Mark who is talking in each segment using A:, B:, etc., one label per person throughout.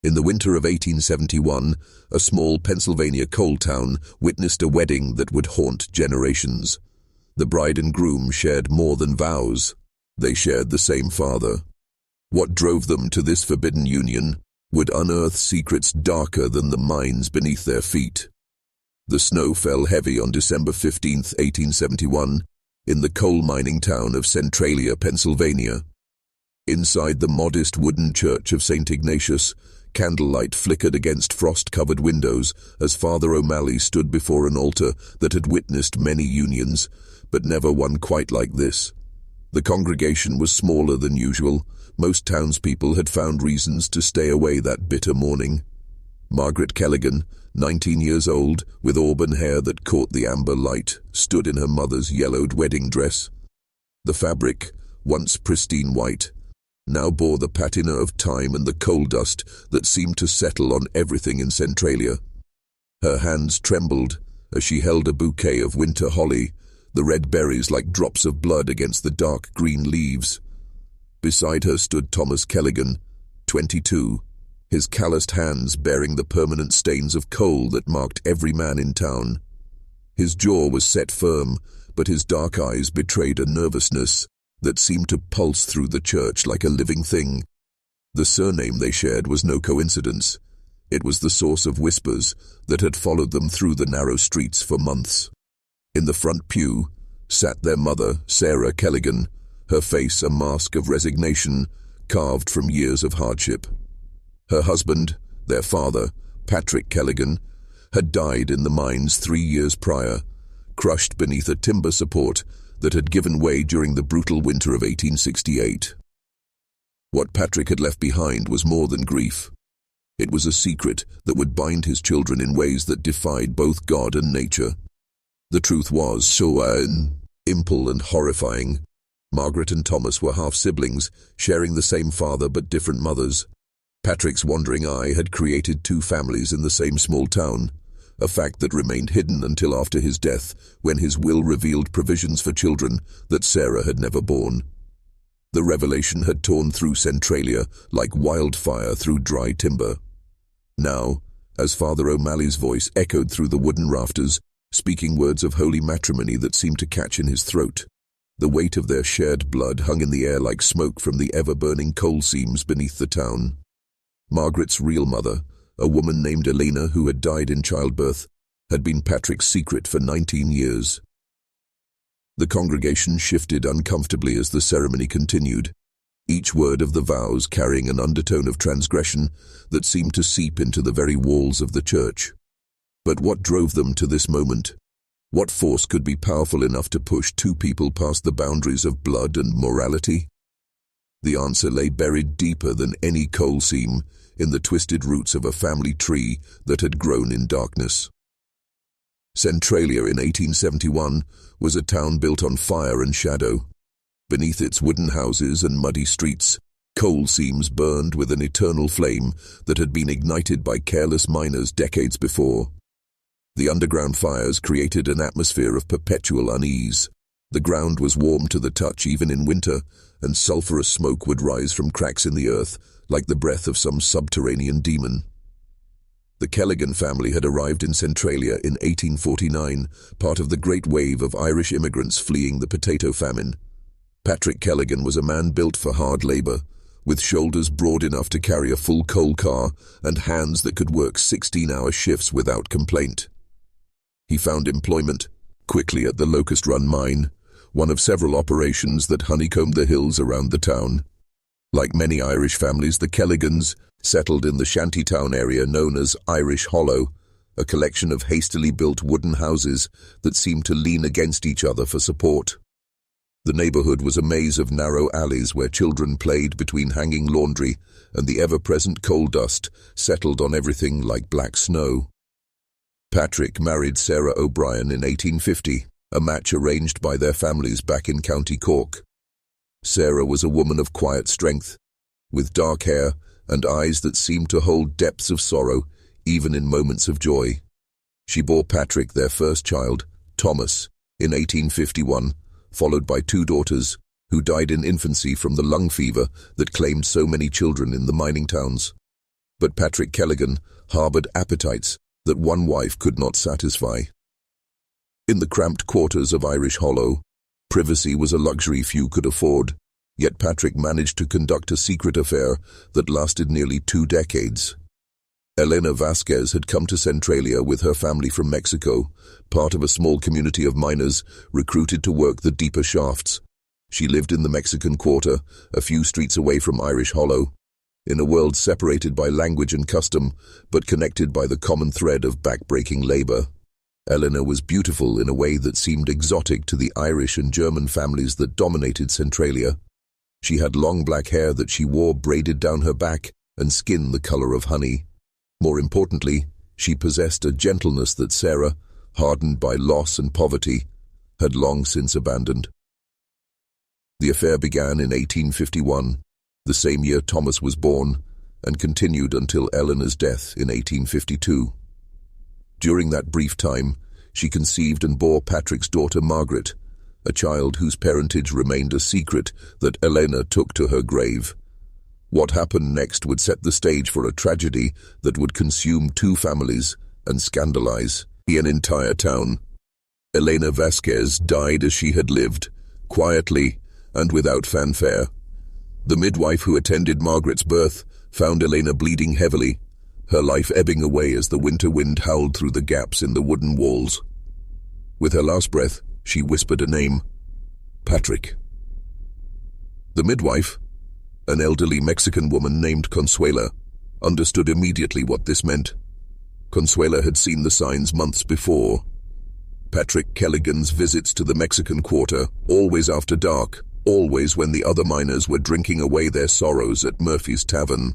A: In the winter of 1871, a small Pennsylvania coal town witnessed a wedding that would haunt generations. The bride and groom shared more than vows. They shared the same father. What drove them to this forbidden union would unearth secrets darker than the mines beneath their feet. The snow fell heavy on December 15, 1871, in the coal mining town of Centralia, Pennsylvania. Inside the modest wooden church of St. Ignatius, candlelight flickered against frost-covered windows as Father O'Malley stood before an altar that had witnessed many unions, but never one quite like this. The congregation was smaller than usual. Most townspeople had found reasons to stay away that bitter morning. Margaret Kelligan, 19 years old, with auburn hair that caught the amber light, stood in her mother's yellowed wedding dress. The fabric, once pristine white, now bore the patina of time and the coal dust that seemed to settle on everything in Centralia. Her hands trembled as she held a bouquet of winter holly, the red berries like drops of blood against the dark green leaves. Beside her stood Thomas Kelligan, 22, his calloused hands bearing the permanent stains of coal that marked every man in town. His jaw was set firm, but his dark eyes betrayed a nervousness that seemed to pulse through the church like a living thing. The surname they shared was no coincidence. It was the source of whispers that had followed them through the narrow streets for months. In the front pew sat their mother, Sarah Kelligan, her face a mask of resignation carved from years of hardship. Her husband, their father, Patrick Kelligan, had died in the mines 3 years prior, crushed beneath a timber support that had given way during the brutal winter of 1868. What Patrick had left behind was more than grief. It was a secret that would bind his children in ways that defied both God and nature. The truth was so simple and horrifying. Margaret and Thomas were half-siblings, sharing the same father but different mothers. Patrick's wandering eye had created 2 families in the same small town, a fact that remained hidden until after his death, when his will revealed provisions for children that Sarah had never borne. The revelation had torn through Centralia like wildfire through dry timber. Now, as Father O'Malley's voice echoed through the wooden rafters, speaking words of holy matrimony that seemed to catch in his throat, the weight of their shared blood hung in the air like smoke from the ever-burning coal seams beneath the town. Margaret's real mother, a woman named Elena who had died in childbirth, had been Patrick's secret for 19 years. The congregation shifted uncomfortably as the ceremony continued, each word of the vows carrying an undertone of transgression that seemed to seep into the very walls of the church. But what drove them to this moment? What force could be powerful enough to push 2 people past the boundaries of blood and morality? The answer lay buried deeper than any coal seam, in the twisted roots of a family tree that had grown in darkness. Centralia in 1871 was a town built on fire and shadow. Beneath its wooden houses and muddy streets, coal seams burned with an eternal flame that had been ignited by careless miners decades before. The underground fires created an atmosphere of perpetual unease. The ground was warm to the touch even in winter, and sulphurous smoke would rise from cracks in the earth, like the breath of some subterranean demon. The Kelligan family had arrived in Centralia in 1849, part of the great wave of Irish immigrants fleeing the potato famine. Patrick Kelligan was a man built for hard labor, with shoulders broad enough to carry a full coal car and hands that could work 16-hour shifts without complaint. He found employment quickly at the Locust Run mine, one of several operations that honeycombed the hills around the town. Like many Irish families, the Kelligans settled in the shantytown area known as Irish Hollow, a collection of hastily built wooden houses that seemed to lean against each other for support. The neighborhood was a maze of narrow alleys where children played between hanging laundry and the ever-present coal dust settled on everything like black snow. Patrick married Sarah O'Brien in 1850, a match arranged by their families back in County Cork. Sarah was a woman of quiet strength, with dark hair and eyes that seemed to hold depths of sorrow, even in moments of joy. She bore Patrick their first child, Thomas, in 1851, followed by 2 daughters, who died in infancy from the lung fever that claimed so many children in the mining towns. But Patrick Kelligan harbored appetites that one wife could not satisfy. In the cramped quarters of Irish Hollow, privacy was a luxury few could afford, yet Patrick managed to conduct a secret affair that lasted nearly 2 decades. Elena Vasquez had come to Centralia with her family from Mexico, part of a small community of miners recruited to work the deeper shafts. She lived in the Mexican Quarter, a few streets away from Irish Hollow, in a world separated by language and custom, but connected by the common thread of backbreaking labor. Elena was beautiful in a way that seemed exotic to the Irish and German families that dominated Centralia. She had long black hair that she wore braided down her back and skin the color of honey. More importantly, she possessed a gentleness that Sarah, hardened by loss and poverty, had long since abandoned. The affair began in 1851, the same year Thomas was born, and continued until Eleanor's death in 1852. During that brief time, she conceived and bore Patrick's daughter Margaret, a child whose parentage remained a secret that Elena took to her grave. What happened next would set the stage for a tragedy that would consume 2 families and scandalize an entire town. Elena Vasquez died as she had lived, quietly and without fanfare. The midwife who attended Margaret's birth found Elena bleeding heavily, her life ebbing away as the winter wind howled through the gaps in the wooden walls. With her last breath, she whispered a name: Patrick. The midwife, an elderly Mexican woman named Consuela, understood immediately what this meant. Consuela had seen the signs months before. Patrick Kelligan's visits to the Mexican Quarter, always after dark, always when the other miners were drinking away their sorrows at Murphy's Tavern.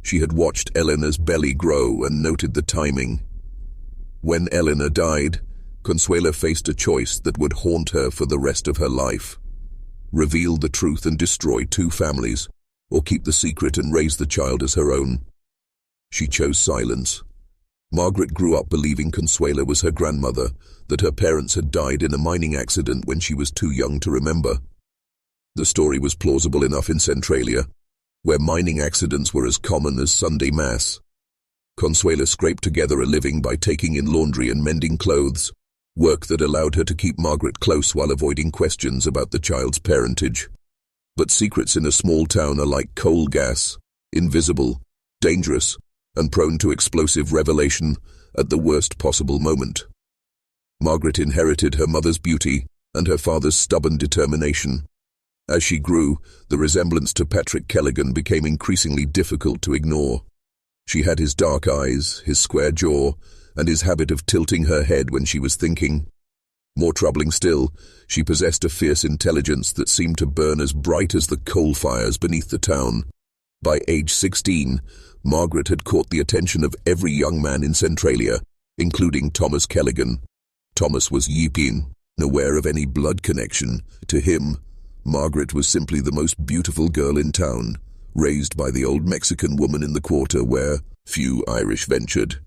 A: She had watched Eleanor's belly grow and noted the timing. When Eleanor died, Consuela faced a choice that would haunt her for the rest of her life: reveal the truth and destroy 2 families, or keep the secret and raise the child as her own. She chose silence. Margaret grew up believing Consuela was her grandmother, that her parents had died in a mining accident when she was too young to remember. The story was plausible enough in Centralia, where mining accidents were as common as Sunday Mass. Consuela scraped together a living by taking in laundry and mending clothes, work that allowed her to keep Margaret close while avoiding questions about the child's parentage. But secrets in a small town are like coal gas: invisible, dangerous, and prone to explosive revelation at the worst possible moment. Margaret inherited her mother's beauty and her father's stubborn determination. As she grew, the resemblance to Patrick Kelligan became increasingly difficult to ignore. She had his dark eyes, his square jaw, and his habit of tilting her head when she was thinking. More troubling still, she possessed a fierce intelligence that seemed to burn as bright as the coal fires beneath the town. By age 16, Margaret had caught the attention of every young man in Centralia, including Thomas Kelligan. Thomas was yipping, unaware of any blood connection. To him, Margaret was simply the most beautiful girl in town, raised by the old Mexican woman in the quarter where few Irish ventured.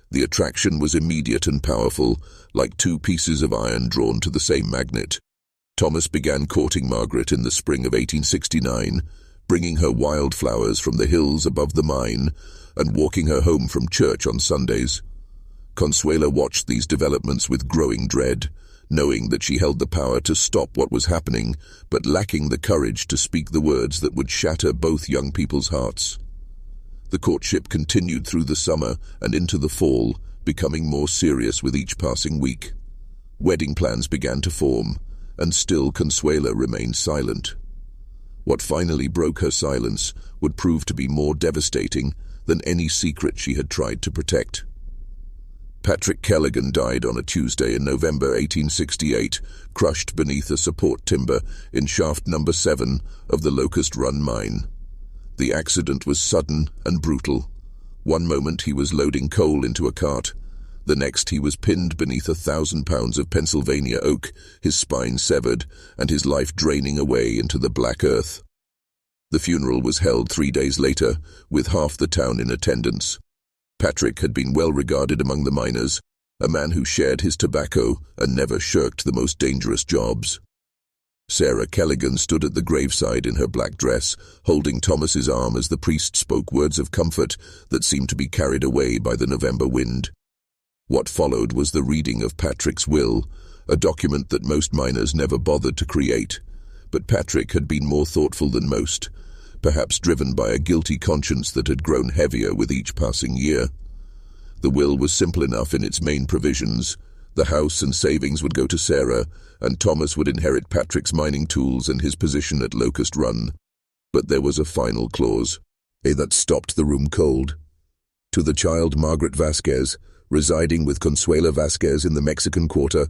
A: The attraction was immediate and powerful, like 2 pieces of iron drawn to the same magnet. Thomas began courting Margaret in the spring of 1869, bringing her wildflowers from the hills above the mine and walking her home from church on Sundays. Consuela watched these developments with growing dread, knowing that she held the power to stop what was happening, but lacking the courage to speak the words that would shatter both young people's hearts. The courtship continued through the summer and into the fall, becoming more serious with each passing week. Wedding plans began to form, and still Consuela remained silent. What finally broke her silence would prove to be more devastating than any secret she had tried to protect. Patrick Kelligan died on a Tuesday in November 1868, crushed beneath a support timber in shaft number 7 of the Locust Run mine. The accident was sudden and brutal. One moment he was loading coal into a cart. The next he was pinned beneath 1,000 pounds of Pennsylvania oak, his spine severed, and his life draining away into the black earth. The funeral was held 3 days later, with half the town in attendance. Patrick had been well regarded among the miners, a man who shared his tobacco and never shirked the most dangerous jobs. Sarah Kelligan stood at the graveside in her black dress, holding Thomas's arm as the priest spoke words of comfort that seemed to be carried away by the November wind. What followed was the reading of Patrick's will, a document that most miners never bothered to create. But Patrick had been more thoughtful than most, perhaps driven by a guilty conscience that had grown heavier with each passing year. The will was simple enough in its main provisions. The house and savings would go to Sarah, and Thomas would inherit Patrick's mining tools and his position at Locust Run. But there was a final clause, that stopped the room cold. To the child Margaret Vasquez, residing with Consuela Vasquez in the Mexican Quarter,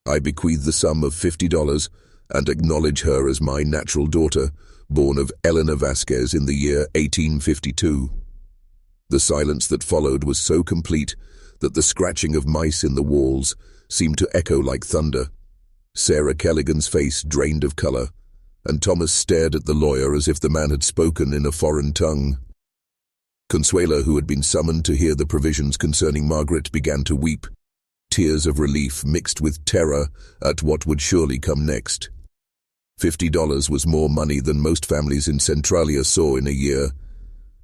A: I bequeath the sum of $50 and acknowledge her as my natural daughter, born of Elena Vasquez in the year 1852. The silence that followed was so complete that the scratching of mice in the walls seemed to echo like thunder. Sarah Kelligan's face drained of color, and Thomas stared at the lawyer as if the man had spoken in a foreign tongue. Consuela, who had been summoned to hear the provisions concerning Margaret, began to weep, tears of relief mixed with terror at what would surely come next. $50 was more money than most families in Centralia saw in a year,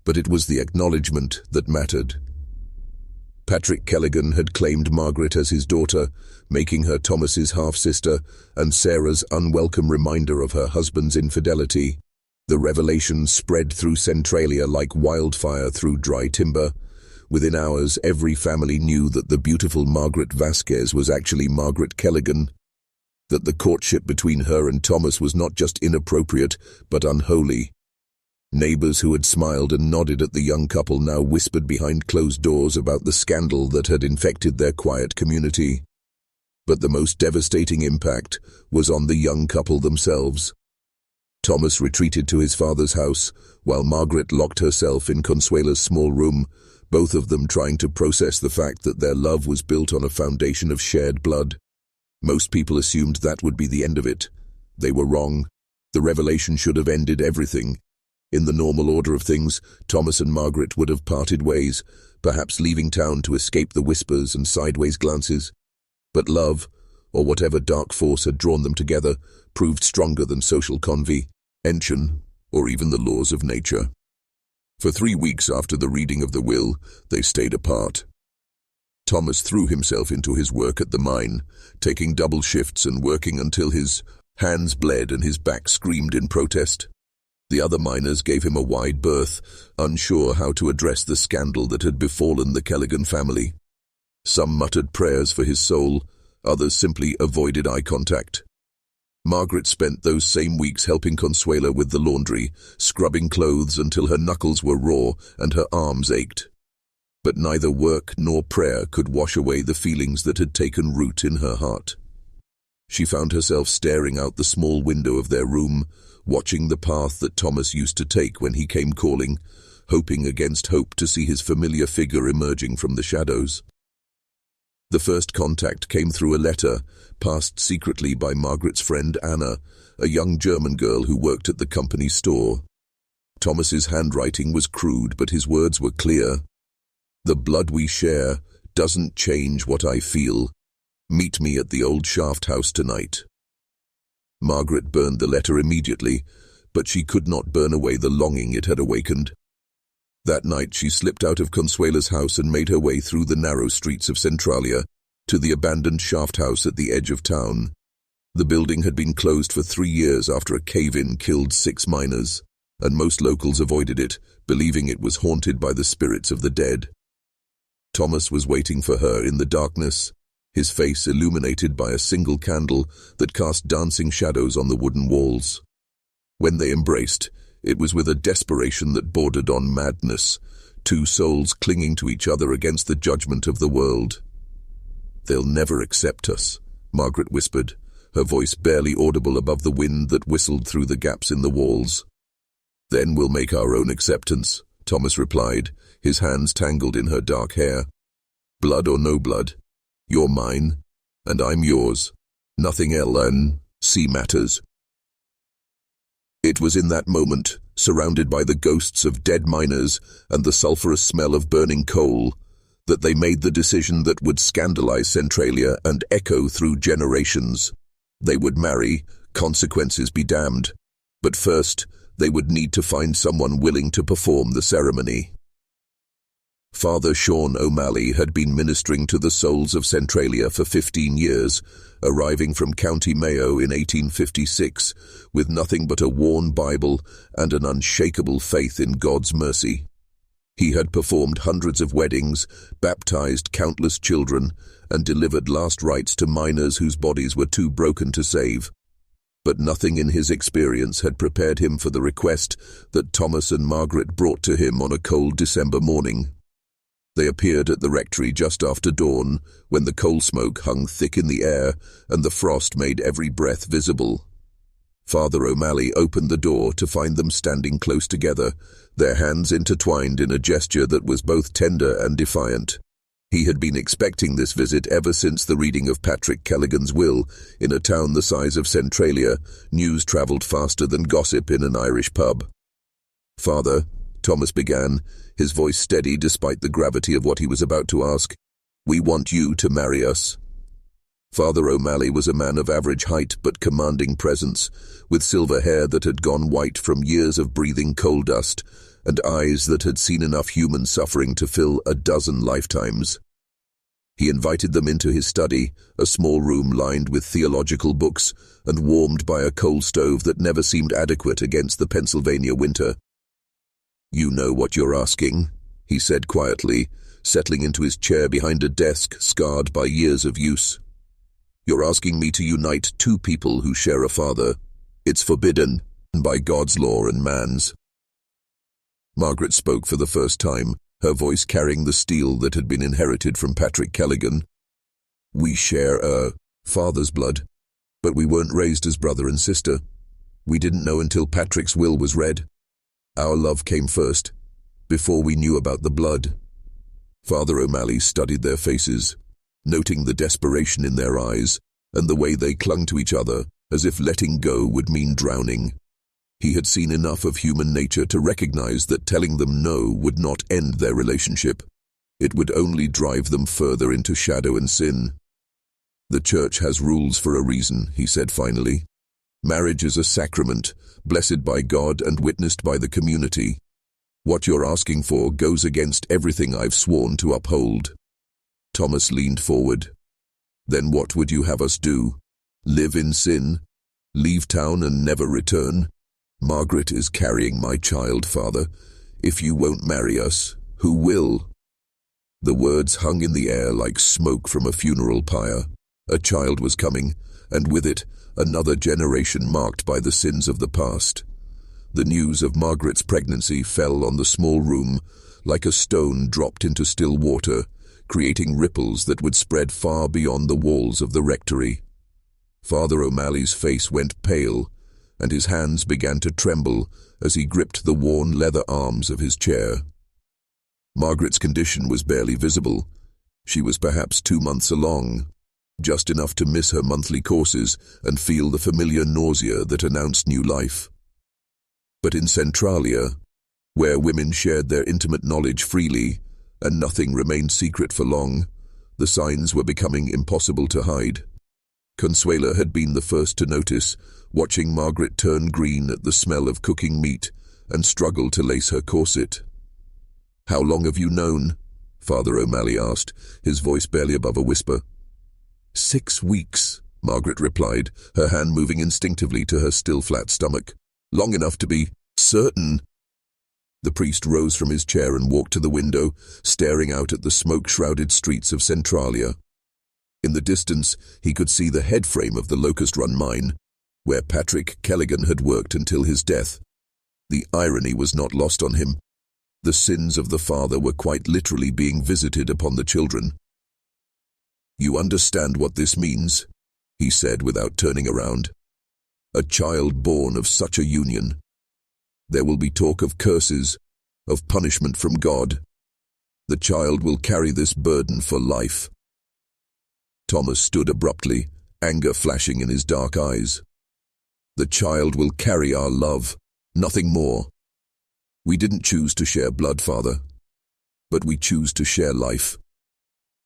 A: but it was the acknowledgement that mattered. Patrick Kelligan had claimed Margaret as his daughter, making her Thomas's half-sister and Sarah's unwelcome reminder of her husband's infidelity. The revelation spread through Centralia like wildfire through dry timber. Within hours, every family knew that the beautiful Margaret Vasquez was actually Margaret Kelligan, that the courtship between her and Thomas was not just inappropriate, but unholy. Neighbors who had smiled and nodded at the young couple now whispered behind closed doors about the scandal that had infected their quiet community. But the most devastating impact was on the young couple themselves. Thomas retreated to his father's house, while Margaret locked herself in Consuela's small room, both of them trying to process the fact that their love was built on a foundation of shared blood. Most people assumed that would be the end of it. They were wrong. The revelation should have ended everything. In the normal order of things, Thomas and Margaret would have parted ways, perhaps leaving town to escape the whispers and sideways glances. But love, or whatever dark force had drawn them together, proved stronger than social convention, or even the laws of nature. For 3 weeks after the reading of the will, they stayed apart. Thomas threw himself into his work at the mine, taking double shifts and working until his hands bled and his back screamed in protest. The other miners gave him a wide berth, unsure how to address the scandal that had befallen the Kelligan family. Some muttered prayers for his soul, others simply avoided eye contact. Margaret spent those same weeks helping Consuela with the laundry, scrubbing clothes until her knuckles were raw and her arms ached. But neither work nor prayer could wash away the feelings that had taken root in her heart. She found herself staring out the small window of their room, watching the path that Thomas used to take when he came calling, hoping against hope to see his familiar figure emerging from the shadows. The first contact came through a letter, passed secretly by Margaret's friend Anna, a young German girl who worked at the company store. Thomas's handwriting was crude, but his words were clear. "The blood we share doesn't change what I feel. Meet me at the old shaft house tonight." Margaret burned the letter immediately, but she could not burn away the longing it had awakened. That night she slipped out of Consuela's house and made her way through the narrow streets of Centralia to the abandoned shaft house at the edge of town. The building had been closed for 3 years after a cave-in killed 6 miners, and most locals avoided it, believing it was haunted by the spirits of the dead. Thomas was waiting for her in the darkness, his face illuminated by a single candle that cast dancing shadows on the wooden walls. When they embraced, it was with a desperation that bordered on madness, 2 souls clinging to each other against the judgment of the world. "They'll never accept us," Margaret whispered, her voice barely audible above the wind that whistled through the gaps in the walls. "Then we'll make our own acceptance," Thomas replied, his hands tangled in her dark hair. "Blood or no blood, you're mine, and I'm yours. Nothing else matters." It was in that moment, surrounded by the ghosts of dead miners and the sulphurous smell of burning coal, that they made the decision that would scandalize Centralia and echo through generations. They would marry, Consequences be damned. But first, they would need to find someone willing to perform the ceremony. Father Sean O'Malley had been ministering to the souls of Centralia for 15 years, arriving from County Mayo in 1856 with nothing but a worn Bible and an unshakable faith in God's mercy. He had performed hundreds of weddings, baptized countless children, and delivered last rites to miners whose bodies were too broken to save. But nothing in his experience had prepared him for the request that Thomas and Margaret brought to him on a cold December morning. They appeared at the rectory just after dawn, when the coal smoke hung thick in the air and the frost made every breath visible. Father O'Malley opened the door to find them standing close together, their hands intertwined in a gesture that was both tender and defiant. He had been expecting this visit ever since the reading of Patrick Kelligan's will. In a town the size of Centralia, news travelled faster than gossip in an Irish pub. "Father," Thomas began, his voice steady despite the gravity of what he was about to ask, "we want you to marry us." Father O'Malley was a man of average height but commanding presence, with silver hair that had gone white from years of breathing coal dust, and eyes that had seen enough human suffering to fill a dozen lifetimes. He invited them into his study, a small room lined with theological books and warmed by a coal stove that never seemed adequate against the Pennsylvania winter. "You know what you're asking," he said quietly, settling into his chair behind a desk scarred by years of use. "You're asking me to unite two people who share a father. It's forbidden by God's law and man's." Margaret spoke for the first time, her voice carrying the steel that had been inherited from Patrick Kelligan. "We share a father's blood, but we weren't raised as brother and sister. We didn't know until Patrick's will was read. Our love came first, before we knew about the blood." Father O'Malley studied their faces, noting the desperation in their eyes and the way they clung to each other as if letting go would mean drowning. He had seen enough of human nature to recognize that telling them no would not end their relationship. It would only drive them further into shadow and sin. "The church has rules for a reason," he said finally. "Marriage is a sacrament, blessed by God and witnessed by the community. What you're asking for goes against everything I've sworn to uphold." Thomas leaned forward. "Then what would you have us do? Live in sin? Leave town and never return? Margaret is carrying my child, Father. If you won't marry us, who will?" The words hung in the air like smoke from a funeral pyre. A child was coming, and with it, another generation marked by the sins of the past. The news of Margaret's pregnancy fell on the small room like a stone dropped into still water, creating ripples that would spread far beyond the walls of the rectory. Father O'Malley's face went pale, and his hands began to tremble as he gripped the worn leather arms of his chair. Margaret's condition was barely visible. She was perhaps 2 months along, just enough to miss her monthly courses and feel the familiar nausea that announced new life. But in Centralia, where women shared their intimate knowledge freely, and nothing remained secret for long, the signs were becoming impossible to hide. Consuela had been the first to notice, watching Margaret turn green at the smell of cooking meat and struggle to lace her corset. "How long have you known?" Father O'Malley asked, his voice barely above a whisper. 6 weeks, Margaret replied, her hand moving instinctively to her still flat stomach. "Long enough to be certain." The priest rose from his chair and walked to the window, staring out at the smoke-shrouded streets of Centralia. In the distance, he could see the headframe of the Locust Run mine, where Patrick Kelligan had worked until his death. The irony was not lost on him. The sins of the father were quite literally being visited upon the children. "You understand what this means?" he said without turning around. "A child born of such a union. There will be talk of curses, of punishment from God. The child will carry this burden for life." Thomas stood abruptly, anger flashing in his dark eyes. "The child will carry our love, nothing more. We didn't choose to share blood, Father, but we choose to share life.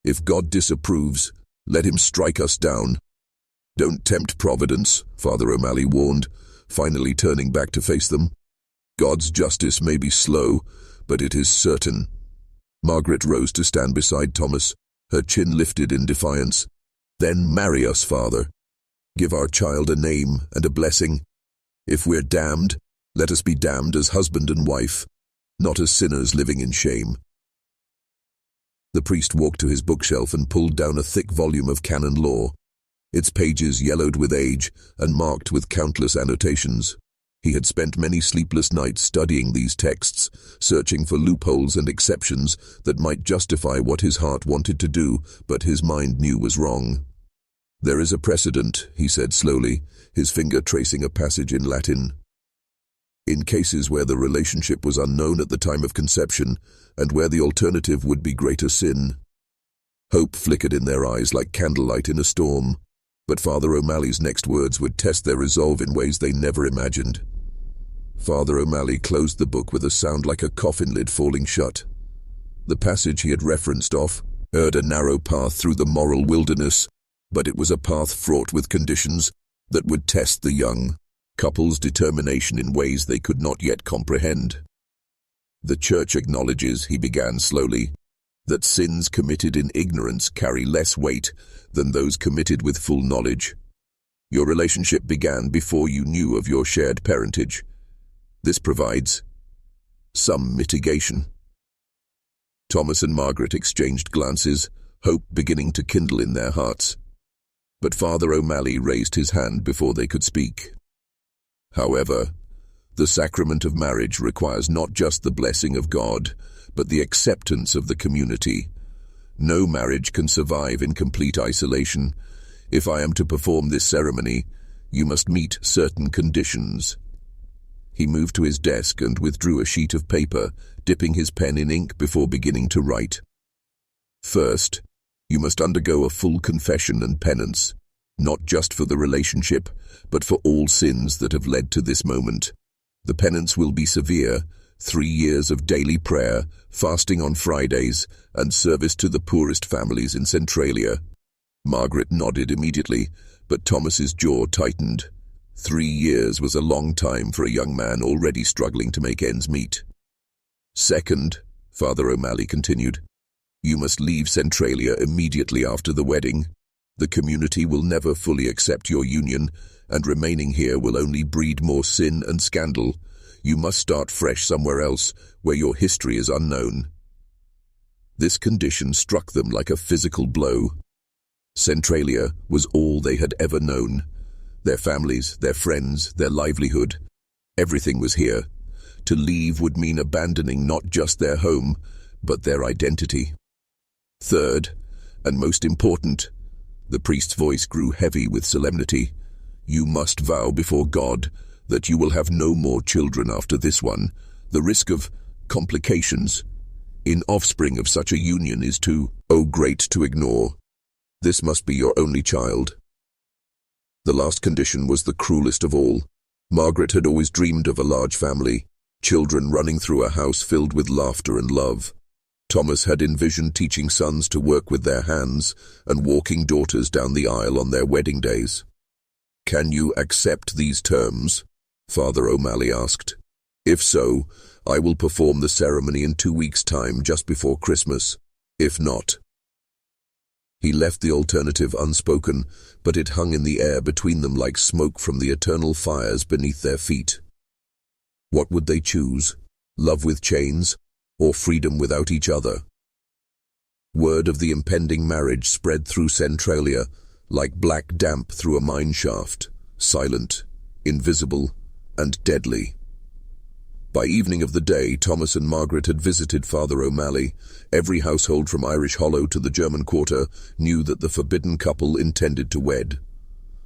A: If God disapproves, let him strike us down. Don't tempt Providence, Father O'Malley warned, finally turning back to face them. God's justice may be slow, but it is certain. Margaret rose to stand beside Thomas, her chin lifted in defiance. Then marry us, Father. Give our child a name and a blessing. If we're damned, let us be damned as husband and wife, not as sinners living in shame. The priest walked to his bookshelf and pulled down a thick volume of canon law, its pages yellowed with age and marked with countless annotations. He had spent many sleepless nights studying these texts, searching for loopholes and exceptions that might justify what his heart wanted to do, but his mind knew was wrong. There is a precedent, he said slowly, his finger tracing a passage in Latin. In cases where the relationship was unknown at the time of conception, and where the alternative would be greater sin. Hope flickered in their eyes like candlelight in a storm, but Father O'Malley's next words would test their resolve in ways they never imagined. Father O'Malley closed the book with a sound like a coffin lid falling shut. The passage he had referenced heard a narrow path through the moral wilderness, but it was a path fraught with conditions that would test the young couple's determination in ways they could not yet comprehend. The Church acknowledges, he began slowly, that sins committed in ignorance carry less weight than those committed with full knowledge. Your relationship began before you knew of your shared parentage. This provides some mitigation. Thomas and Margaret exchanged glances, hope beginning to kindle in their hearts. But Father O'Malley raised his hand before they could speak. However, the sacrament of marriage requires not just the blessing of God, but the acceptance of the community. No marriage can survive in complete isolation. If I am to perform this ceremony, you must meet certain conditions. He moved to his desk and withdrew a sheet of paper, dipping his pen in ink before beginning to write. First, you must undergo a full confession and penance, not just for the relationship, but for all sins that have led to this moment. The penance will be severe: 3 years of daily prayer, fasting on Fridays, and service to the poorest families in Centralia. Margaret nodded immediately, but Thomas's jaw tightened. 3 years was a long time for a young man already struggling to make ends meet. Second, Father O'Malley continued, you must leave Centralia immediately after the wedding. The community will never fully accept your union, and remaining here will only breed more sin and scandal. You must start fresh somewhere else, where your history is unknown. This condition struck them like a physical blow. Centralia was all they had ever known. Their families, their friends, their livelihood. Everything was here. To leave would mean abandoning not just their home, but their identity. Third, and most important, the priest's voice grew heavy with solemnity, you must vow before God that you will have no more children after this one. The risk of complications in offspring of such a union is too great to ignore. This must be your only child. The last condition was the cruelest of all. Margaret had always dreamed of a large family, children running through a house filled with laughter and love. Thomas had envisioned teaching sons to work with their hands and walking daughters down the aisle on their wedding days. Can you accept these terms? Father O'Malley asked. If so, I will perform the ceremony in 2 weeks' time, just before Christmas. If not. He left the alternative unspoken, but it hung in the air between them like smoke from the eternal fires beneath their feet. What would they choose? Love with chains, or freedom without each other? Word of the impending marriage spread through Centralia like black damp through a mine shaft, silent, invisible, and deadly. By evening of the day, Thomas and Margaret had visited Father O'Malley. Every household from Irish Hollow to the German Quarter knew that the forbidden couple intended to wed.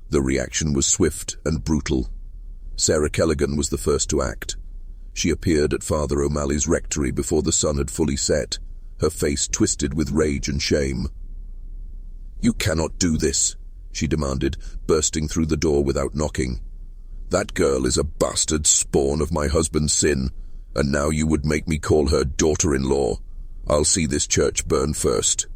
A: The reaction was swift and brutal. Sarah Kelligan was the first to act. She appeared at Father O'Malley's rectory before the sun had fully set, her face twisted with rage and shame. You cannot do this, she demanded, bursting through the door without knocking. That girl is a bastard spawn of my husband's sin, and now you would make me call her daughter-in-law. I'll see this church burn first.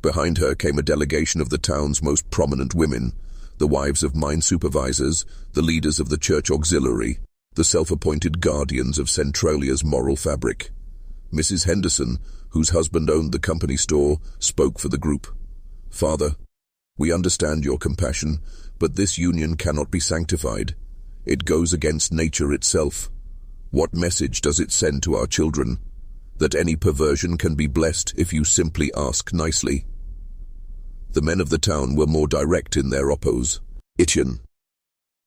A: Behind her came a delegation of the town's most prominent women, the wives of mine supervisors, the leaders of the church auxiliary, the self-appointed guardians of Centralia's moral fabric. Mrs. Henderson, whose husband owned the company store, spoke for the group. "Father, we understand your compassion, but this union cannot be sanctified. It goes against nature itself. What message does it send to our children? That any perversion can be blessed if you simply ask nicely." The men of the town were more direct in their opposition.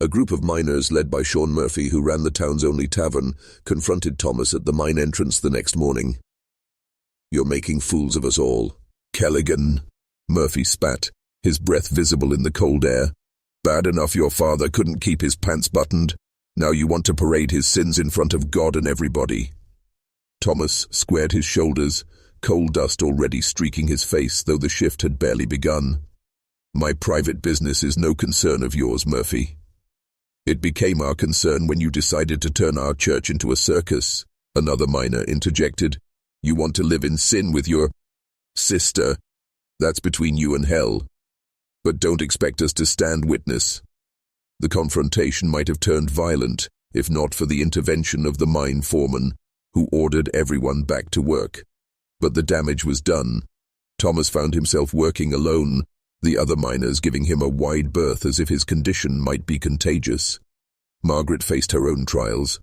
A: A group of miners led by Sean Murphy, who ran the town's only tavern, confronted Thomas at the mine entrance the next morning. "You're making fools of us all." "Callaghan," Murphy spat, his breath visible in the cold air. "Bad enough your father couldn't keep his pants buttoned. Now you want to parade his sins in front of God and everybody." Thomas squared his shoulders, coal dust already streaking his face, though the shift had barely begun. "My private business is no concern of yours, Murphy. It became our concern when you decided to turn our church into a circus," another miner interjected. "You want to live in sin with your sister. That's between you and hell. But don't expect us to stand witness." The confrontation might have turned violent, if not for the intervention of the mine foreman, who ordered everyone back to work. But the damage was done. Thomas found himself working alone, the other miners giving him a wide berth as if his condition might be contagious. Margaret faced her own trials.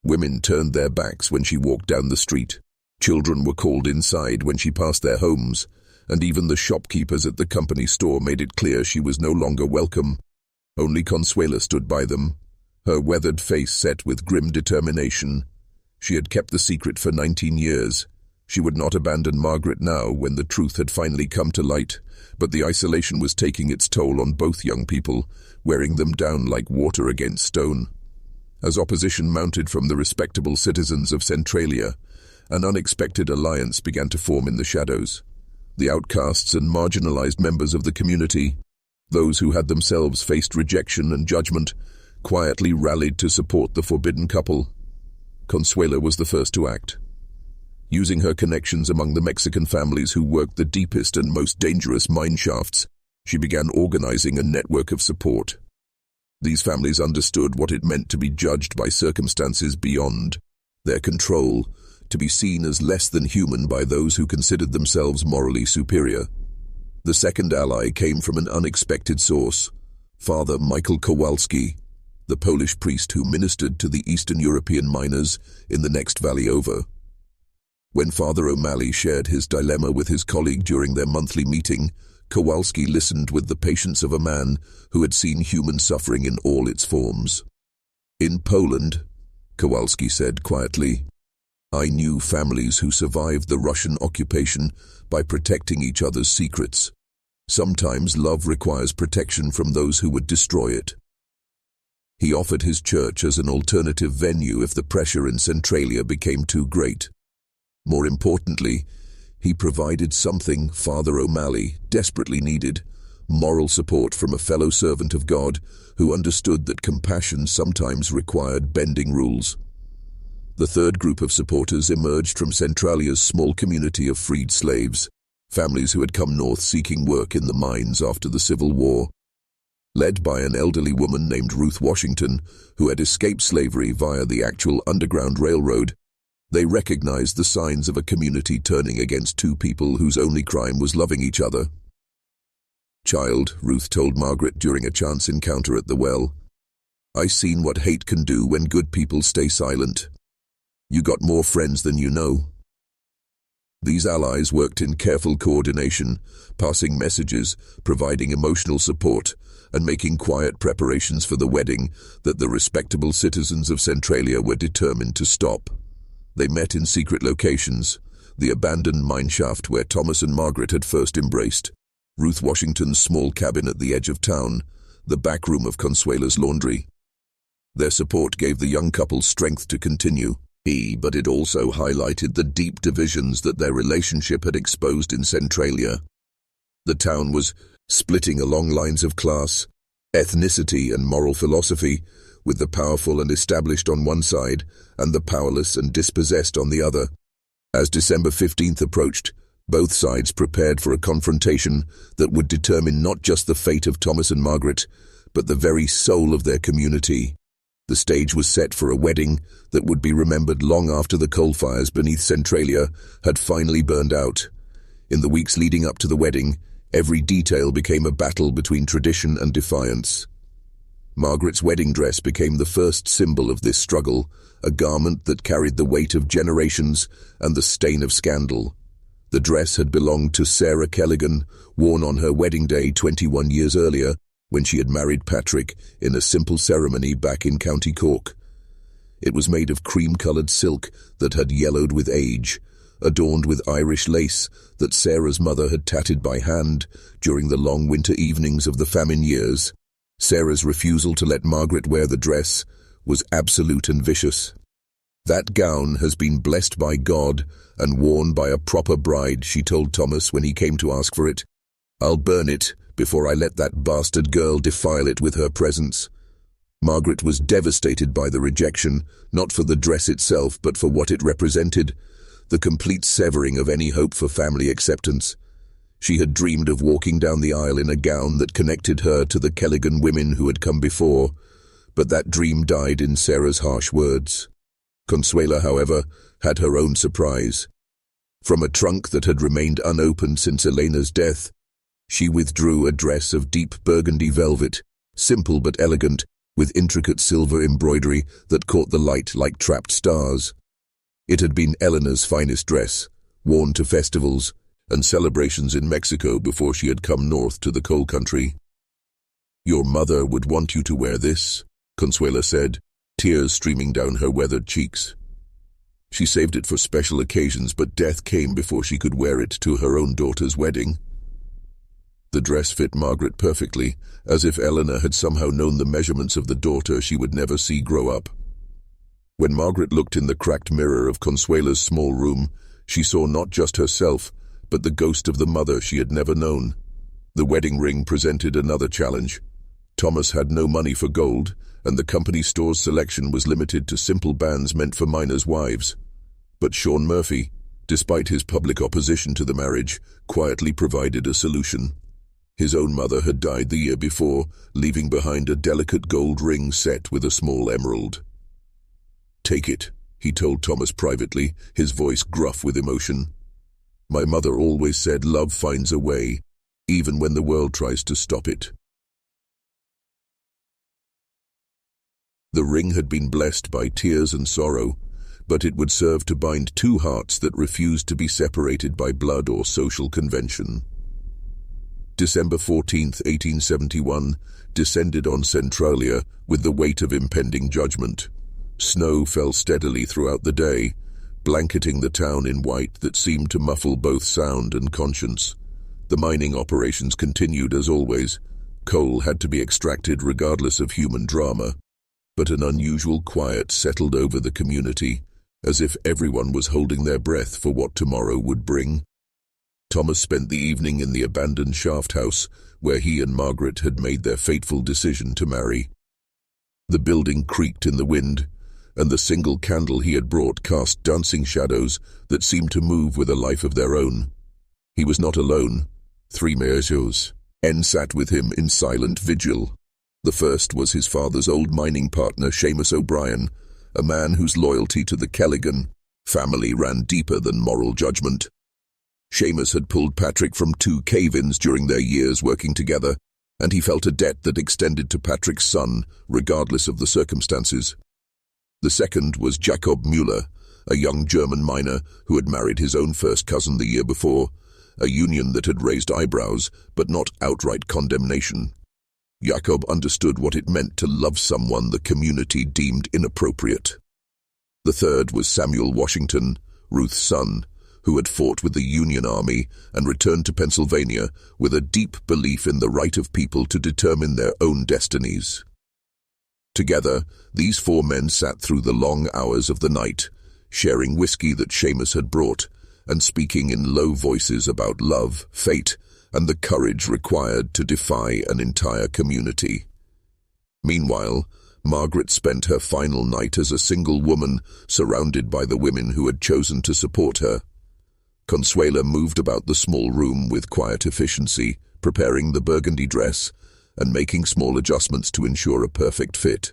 A: Women turned their backs when she walked down the street. Children were called inside when she passed their homes, and even the shopkeepers at the company store made it clear she was no longer welcome. Only Consuela stood by them, her weathered face set with grim determination. She had kept the secret for 19 years. She would not abandon Margaret now when the truth had finally come to light, but the isolation was taking its toll on both young people, wearing them down like water against stone. As opposition mounted from the respectable citizens of Centralia, an unexpected alliance began to form in the shadows. The outcasts and marginalized members of the community, those who had themselves faced rejection and judgment, quietly rallied to support the forbidden couple. Consuela was the first to act. Using her connections among the Mexican families who worked the deepest and most dangerous mine shafts, she began organizing a network of support. These families understood what it meant to be judged by circumstances beyond their control, to be seen as less than human by those who considered themselves morally superior. The second ally came from an unexpected source, Father Michael Kowalski, the Polish priest who ministered to the Eastern European miners in the next valley over. When Father O'Malley shared his dilemma with his colleague during their monthly meeting, Kowalski listened with the patience of a man who had seen human suffering in all its forms. "In Poland," Kowalski said quietly, "I knew families who survived the Russian occupation by protecting each other's secrets. Sometimes love requires protection from those who would destroy it." He offered his church as an alternative venue if the pressure in Centralia became too great. More importantly, he provided something Father O'Malley desperately needed: moral support from a fellow servant of God who understood that compassion sometimes required bending rules. The third group of supporters emerged from Centralia's small community of freed slaves, families who had come north seeking work in the mines after the Civil War. Led by an elderly woman named Ruth Washington, who had escaped slavery via the actual Underground Railroad, they recognized the signs of a community turning against two people whose only crime was loving each other. "Child," Ruth told Margaret during a chance encounter at the well, "I've seen what hate can do when good people stay silent. You got more friends than you know." These allies worked in careful coordination, passing messages, providing emotional support, and making quiet preparations for the wedding that the respectable citizens of Centralia were determined to stop. They met in secret locations: the abandoned mineshaft where Thomas and Margaret had first embraced, Ruth Washington's small cabin at the edge of town, the back room of Consuela's laundry. Their support gave the young couple strength to continue, but it also highlighted the deep divisions that their relationship had exposed in Centralia. The town was splitting along lines of class, ethnicity, and moral philosophy, with the powerful and established on one side and the powerless and dispossessed on the other. As December 15th approached, Both sides prepared for a confrontation that would determine not just the fate of Thomas and Margaret, but the very soul of their community. The stage was set for a wedding that would be remembered long after the coal fires beneath Centralia had finally burned out. In the weeks leading up to the wedding, every detail became a battle between tradition and defiance. Margaret's wedding dress became the first symbol of this struggle, a garment that carried the weight of generations and the stain of scandal. The dress had belonged to Sarah Kelligan, worn on her wedding day 21 years earlier, when she had married Patrick in a simple ceremony back in County Cork. It was made of cream-coloured silk that had yellowed with age, adorned with Irish lace that Sarah's mother had tatted by hand during the long winter evenings of the famine years. Sarah's refusal to let Margaret wear the dress was absolute and vicious. "That gown has been blessed by God and worn by a proper bride," she told Thomas when he came to ask for it. "I'll burn it before I let that bastard girl defile it with her presence." Margaret was devastated by the rejection, not for the dress itself, but for what it represented, the complete severing of any hope for family acceptance. She had dreamed of walking down the aisle in a gown that connected her to the Kelligan women who had come before, but that dream died in Sarah's harsh words. Consuela, however, had her own surprise. From a trunk that had remained unopened since Elena's death, she withdrew a dress of deep burgundy velvet, simple but elegant, with intricate silver embroidery that caught the light like trapped stars. It had been Elena's finest dress, worn to festivals and celebrations in Mexico before she had come north to the coal country. "Your mother would want you to wear this," Consuela said, tears streaming down her weathered cheeks. She saved it for special occasions, but death came before she could wear it to her own daughter's wedding. The dress fit Margaret perfectly, as if Elena had somehow known the measurements of the daughter she would never see grow up. When Margaret looked in the cracked mirror of Consuela's small room, she saw not just herself, but the ghost of the mother she had never known. The wedding ring presented another challenge. Thomas had no money for gold, and the company store's selection was limited to simple bands meant for miners' wives. But Sean Murphy, despite his public opposition to the marriage, quietly provided a solution. His own mother had died the year before, leaving behind a delicate gold ring set with a small emerald. "Take it," he told Thomas privately, his voice gruff with emotion. "My mother always said love finds a way, even when the world tries to stop it." The ring had been blessed by tears and sorrow, but it would serve to bind two hearts that refused to be separated by blood or social convention. December 14th, 1871, descended on Centralia with the weight of impending judgment. Snow fell steadily throughout the day, blanketing the town in white that seemed to muffle both sound and conscience. The mining operations continued as always. Coal had to be extracted regardless of human drama, but an unusual quiet settled over the community, as if everyone was holding their breath for what tomorrow would bring. Thomas spent the evening in the abandoned shaft house where he and Margaret had made their fateful decision to marry. The building creaked in the wind, and the single candle he had brought cast dancing shadows that seemed to move with a life of their own. He was not alone. 3 Measures sat with him in silent vigil. The first was his father's old mining partner, Seamus O'Brien, a man whose loyalty to the Kelligan family ran deeper than moral judgment. Seamus had pulled Patrick from 2 cave-ins during their years working together, and he felt a debt that extended to Patrick's son, regardless of the circumstances. The second was Jakob Müller, a young German miner who had married his own first cousin the year before, a union that had raised eyebrows, but not outright condemnation. Jakob understood what it meant to love someone the community deemed inappropriate. The third was Samuel Washington, Ruth's son, who had fought with the Union Army and returned to Pennsylvania with a deep belief in the right of people to determine their own destinies. Together, these 4 men sat through the long hours of the night, sharing whiskey that Seamus had brought, and speaking in low voices about love, fate, and the courage required to defy an entire community. Meanwhile, Margaret spent her final night as a single woman, surrounded by the women who had chosen to support her. Consuela moved about the small room with quiet efficiency, preparing the burgundy dress and making small adjustments to ensure a perfect fit.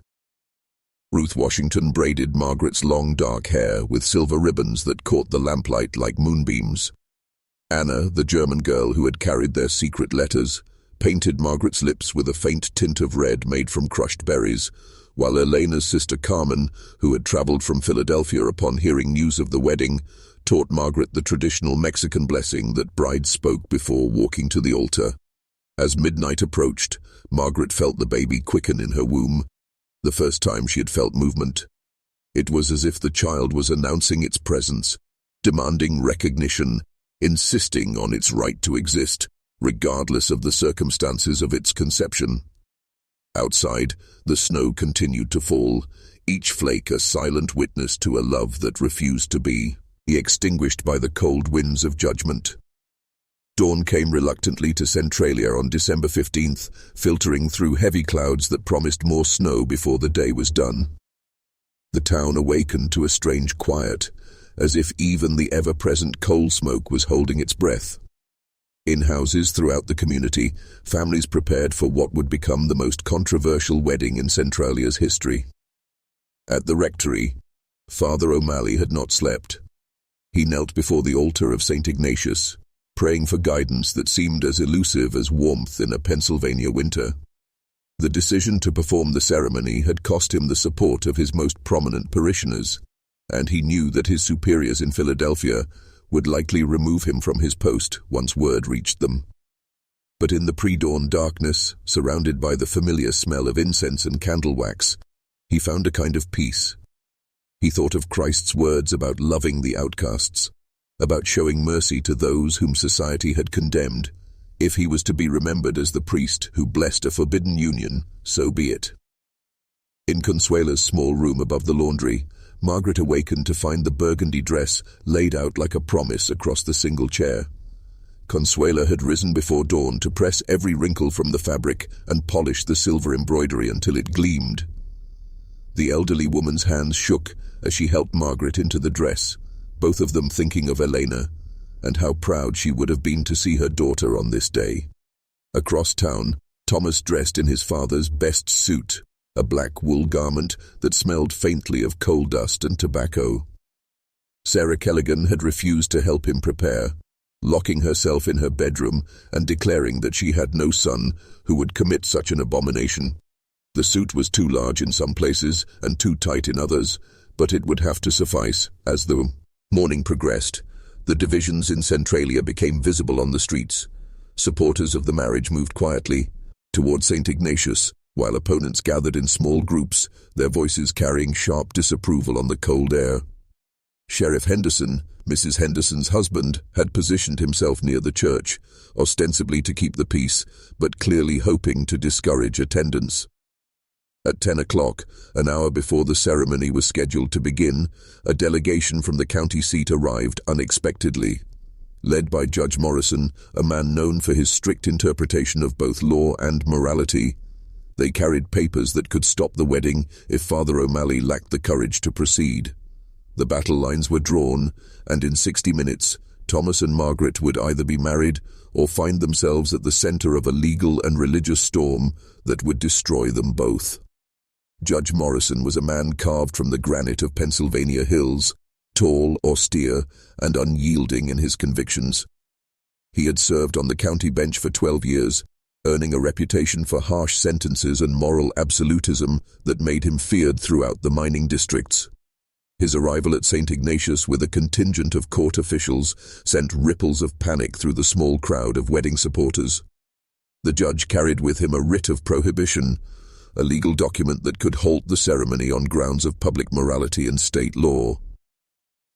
A: Ruth Washington braided Margaret's long dark hair with silver ribbons that caught the lamplight like moonbeams. Anna, the German girl who had carried their secret letters, painted Margaret's lips with a faint tint of red made from crushed berries, while Elena's sister Carmen, who had traveled from Philadelphia upon hearing news of the wedding, taught Margaret the traditional Mexican blessing that brides spoke before walking to the altar. As midnight approached, Margaret felt the baby quicken in her womb, the first time she had felt movement. It was as if the child was announcing its presence, demanding recognition, insisting on its right to exist, regardless of the circumstances of its conception. Outside, the snow continued to fall, each flake a silent witness to a love that refused to be extinguished by the cold winds of judgment. Dawn came reluctantly to Centralia on December 15th, filtering through heavy clouds that promised more snow before the day was done. The town awakened to a strange quiet, as if even the ever-present coal smoke was holding its breath. In houses throughout the community, families prepared for what would become the most controversial wedding in Centralia's history. At the rectory, Father O'Malley had not slept. He knelt before the altar of St. Ignatius, praying for guidance that seemed as elusive as warmth in a Pennsylvania winter. The decision to perform the ceremony had cost him the support of his most prominent parishioners, and he knew that his superiors in Philadelphia would likely remove him from his post once word reached them. But in the pre-dawn darkness, surrounded by the familiar smell of incense and candle wax, he found a kind of peace. He thought of Christ's words about loving the outcasts, about showing mercy to those whom society had condemned. If he was to be remembered as the priest who blessed a forbidden union, so be it. In Consuela's small room above the laundry, Margaret awakened to find the burgundy dress laid out like a promise across the single chair. Consuela had risen before dawn to press every wrinkle from the fabric and polish the silver embroidery until it gleamed. The elderly woman's hands shook as she helped Margaret into the dress, both of them thinking of Elena, and how proud she would have been to see her daughter on this day. Across town, Thomas dressed in his father's best suit, a black wool garment that smelled faintly of coal dust and tobacco. Sarah Kelligan had refused to help him prepare, locking herself in her bedroom and declaring that she had no son who would commit such an abomination. The suit was too large in some places and too tight in others, but it would have to suffice. As the morning progressed, the divisions in Centralia became visible on the streets. Supporters of the marriage moved quietly toward St. Ignatius, while opponents gathered in small groups, their voices carrying sharp disapproval on the cold air. Sheriff Henderson, Mrs. Henderson's husband, had positioned himself near the church, ostensibly to keep the peace, but clearly hoping to discourage attendance. At 10 o'clock, an hour before the ceremony was scheduled to begin, a delegation from the county seat arrived unexpectedly. Led by Judge Morrison, a man known for his strict interpretation of both law and morality, they carried papers that could stop the wedding if Father O'Malley lacked the courage to proceed. The battle lines were drawn, and in 60 minutes, Thomas and Margaret would either be married or find themselves at the center of a legal and religious storm that would destroy them both. Judge Morrison was a man carved from the granite of Pennsylvania hills, tall, austere, and unyielding in his convictions. He had served on the county bench for 12 years, earning a reputation for harsh sentences and moral absolutism that made him feared throughout the mining districts. His arrival at St. Ignatius with a contingent of court officials sent ripples of panic through the small crowd of wedding supporters. The judge carried with him a writ of prohibition, a legal document that could halt the ceremony on grounds of public morality and state law.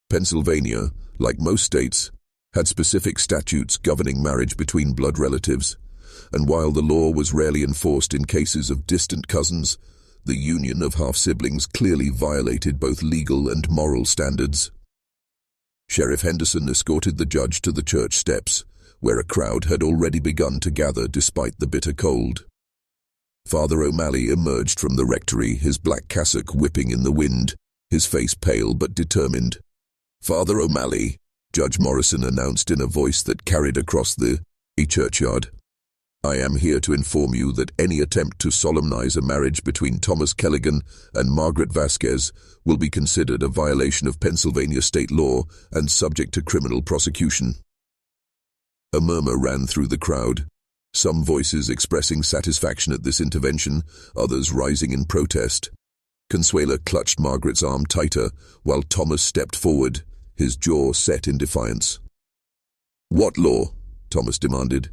A: Pennsylvania, like most states, had specific statutes governing marriage between blood relatives, and while the law was rarely enforced in cases of distant cousins, the union of half-siblings clearly violated both legal and moral standards. Sheriff Henderson escorted the judge to the church steps, where a crowd had already begun to gather despite the bitter cold. Father O'Malley emerged from the rectory, his black cassock whipping in the wind, his face pale but determined. "Father O'Malley," Judge Morrison announced in a voice that carried across the churchyard. "I am here to inform you that any attempt to solemnize a marriage between Thomas Kelligan and Margaret Vasquez will be considered a violation of Pennsylvania state law and subject to criminal prosecution." A murmur ran through the crowd, some voices expressing satisfaction at this intervention, others rising in protest. Consuela clutched Margaret's arm tighter, while Thomas stepped forward, his jaw set in defiance. "What law?" Thomas demanded.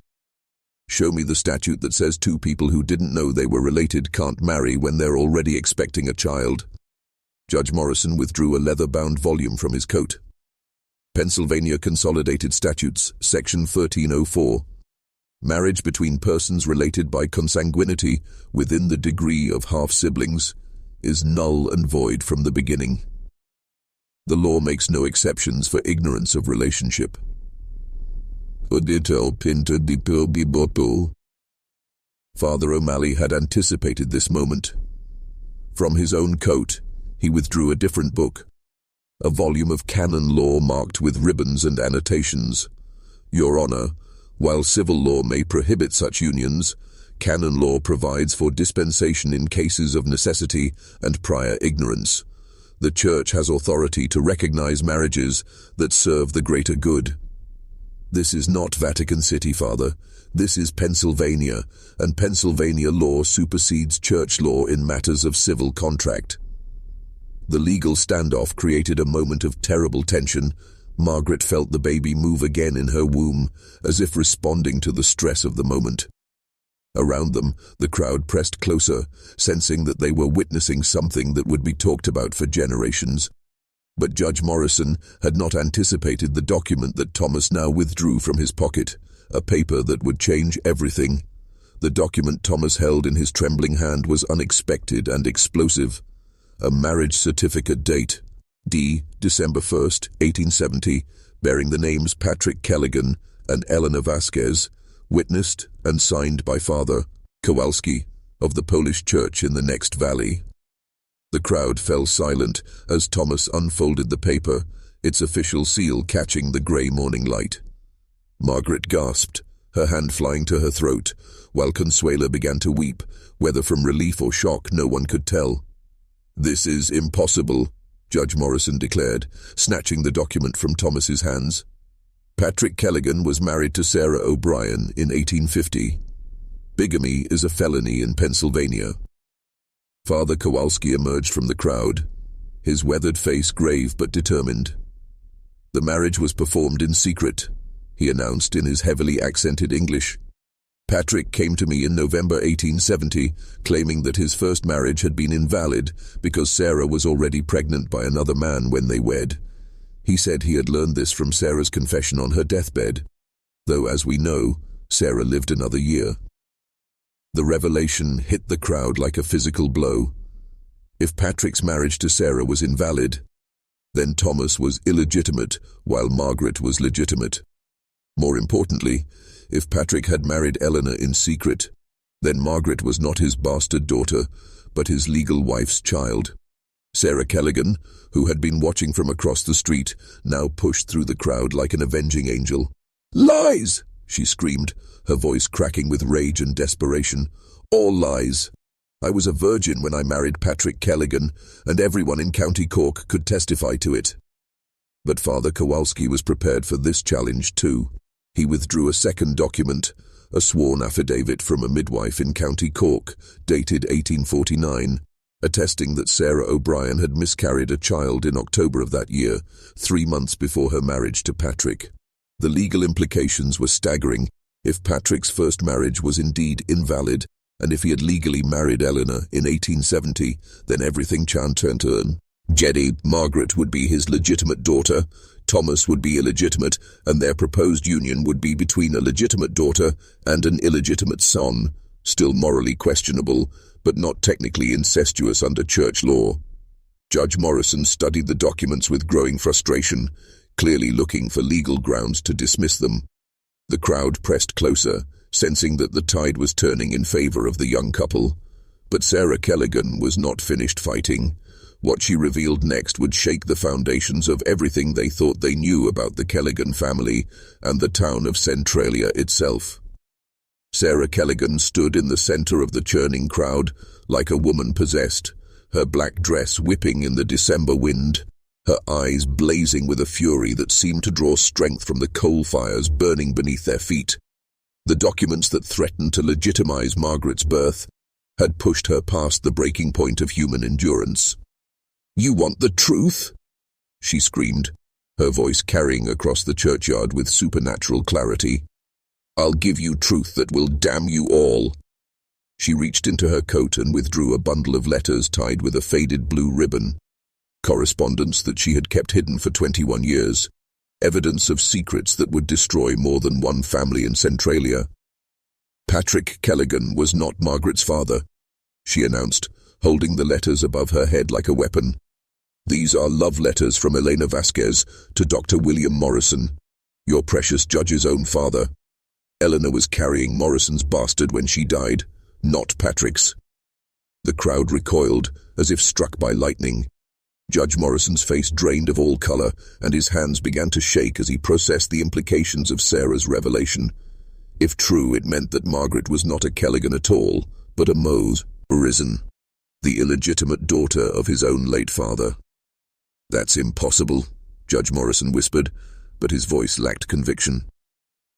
A: "Show me the statute that says two people who didn't know they were related can't marry when they're already expecting a child." Judge Morrison withdrew a leather-bound volume from his coat. Pennsylvania Consolidated Statutes, Section 1304. Marriage between persons related by consanguinity within the degree of half-siblings is null and void from the beginning. The law makes no exceptions for ignorance of relationship. Father O'Malley had anticipated this moment. From his own coat, he withdrew a different book, a volume of canon law marked with ribbons and annotations. "Your Honor, while civil law may prohibit such unions, canon law provides for dispensation in cases of necessity and prior ignorance. The Church has authority to recognize marriages that serve the greater good." "This is not Vatican City, Father. This is Pennsylvania, and Pennsylvania law supersedes church law in matters of civil contract." The legal standoff created a moment of terrible tension. Margaret felt the baby move again in her womb, as if responding to the stress of the moment. Around them, the crowd pressed closer, sensing that they were witnessing something that would be talked about for generations. But Judge Morrison had not anticipated the document that Thomas now withdrew from his pocket, a paper that would change everything. The document Thomas held in his trembling hand was unexpected and explosive. A marriage certificate date, December 1st, 1870, bearing the names Patrick Kelligan and Eleanor Vasquez, witnessed and signed by Father Kowalski of the Polish Church in the next valley. The crowd fell silent as Thomas unfolded the paper, its official seal catching the grey morning light. Margaret gasped, her hand flying to her throat, while Consuela began to weep, whether from relief or shock no one could tell. "This is impossible," Judge Morrison declared, snatching the document from Thomas's hands. "Patrick Kelligan was married to Sarah O'Brien in 1850. Bigamy is a felony in Pennsylvania." Father Kowalski emerged from the crowd, his weathered face grave but determined. "The marriage was performed in secret," he announced in his heavily accented English. "Patrick came to me in November 1870, claiming that his first marriage had been invalid because Sarah was already pregnant by another man when they wed. He said he had learned this from Sarah's confession on her deathbed, though, as we know, Sarah lived another year." The revelation hit the crowd like a physical blow. If Patrick's marriage to Sarah was invalid, then Thomas was illegitimate while Margaret was legitimate. More importantly, if Patrick had married Eleanor in secret, then Margaret was not his bastard daughter, but his legal wife's child. Sarah Kelligan, who had been watching from across the street, now pushed through the crowd like an avenging angel. "Lies!" she screamed, her voice cracking with rage and desperation. "All lies. I was a virgin when I married Patrick Kelligan, and everyone in County Cork could testify to it." But Father Kowalski was prepared for this challenge too. He withdrew a second document, a sworn affidavit from a midwife in County Cork, dated 1849, attesting that Sarah O'Brien had miscarried a child in October of that year, 3 months before her marriage to Patrick. The legal implications were staggering. If Patrick's first marriage was indeed invalid, and if he had legally married Eleanor in 1870, then everything turned. Jenny, Margaret, would be his legitimate daughter, Thomas would be illegitimate, and their proposed union would be between a legitimate daughter and an illegitimate son, still morally questionable, but not technically incestuous under church law. Judge Morrison studied the documents with growing frustration, clearly looking for legal grounds to dismiss them. The crowd pressed closer, sensing that the tide was turning in favor of the young couple. But Sarah Kelligan was not finished fighting. What she revealed next would shake the foundations of everything they thought they knew about the Kelligan family and the town of Centralia itself. Sarah Kelligan stood in the center of the churning crowd, like a woman possessed, her black dress whipping in the December wind, her eyes blazing with a fury that seemed to draw strength from the coal fires burning beneath their feet. The documents that threatened to legitimize Margaret's birth had pushed her past the breaking point of human endurance. "You want the truth?" she screamed, her voice carrying across the churchyard with supernatural clarity. "I'll give you truth that will damn you all." She reached into her coat and withdrew a bundle of letters tied with a faded blue ribbon. Correspondence that she had kept hidden for 21 years. Evidence of secrets that would destroy more than one family in Centralia. Patrick Kelligan was not Margaret's father, she announced, holding the letters above her head like a weapon. "These are love letters from Elena Vasquez to Dr. William Morrison, your precious judge's own father. Eleanor was carrying Morrison's bastard when she died, not Patrick's." The crowd recoiled, as if struck by lightning. Judge Morrison's face drained of all color, and his hands began to shake as he processed the implications of Sarah's revelation. If true, it meant that Margaret was not a Kelligan at all, but a Mose Morrison, the illegitimate daughter of his own late father. "That's impossible," Judge Morrison whispered, but his voice lacked conviction.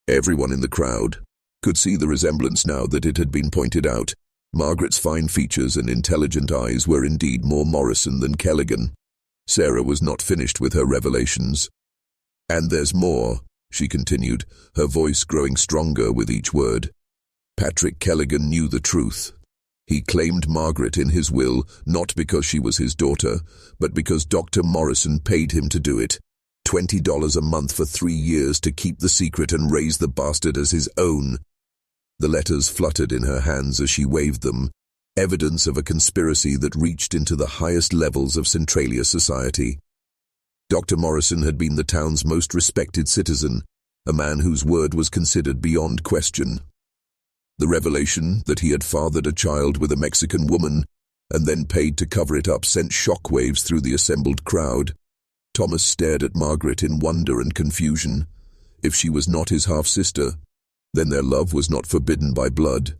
A: Everyone in the crowd could see the resemblance now that it had been pointed out. Margaret's fine features and intelligent eyes were indeed more Morrison than Kelligan. Sarah was not finished with her revelations. "And there's more," she continued, her voice growing stronger with each word. "Patrick Kelligan knew the truth. He claimed Margaret in his will, not because she was his daughter, but because Dr. Morrison paid him to do it. $20 a month for 3 years to keep the secret and raise the bastard as his own." The letters fluttered in her hands as she waved them, evidence of a conspiracy that reached into the highest levels of Centralia society. Dr. Morrison had been the town's most respected citizen, a man whose word was considered beyond question. The revelation that he had fathered a child with a Mexican woman and then paid to cover it up sent shockwaves through the assembled crowd. Thomas stared at Margaret in wonder and confusion. If she was not his half-sister, then their love was not forbidden by blood,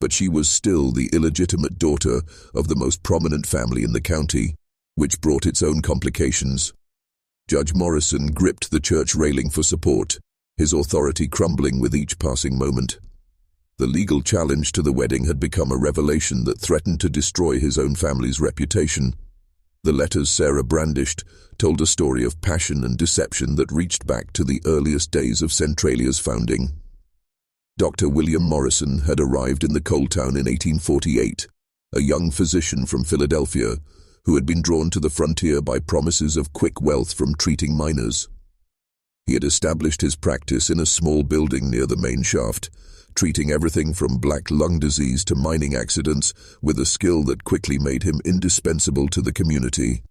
A: but she was still the illegitimate daughter of the most prominent family in the county, which brought its own complications. Judge Morrison gripped the church railing for support, his authority crumbling with each passing moment. The legal challenge to the wedding had become a revelation that threatened to destroy his own family's reputation. The letters Sarah brandished told a story of passion and deception that reached back to the earliest days of Centralia's founding. Dr. William Morrison had arrived in the coal town in 1848, a young physician from Philadelphia who had been drawn to the frontier by promises of quick wealth from treating miners. He had established his practice in a small building near the main shaft, treating everything from black lung disease to mining accidents with a skill that quickly made him indispensable to the community.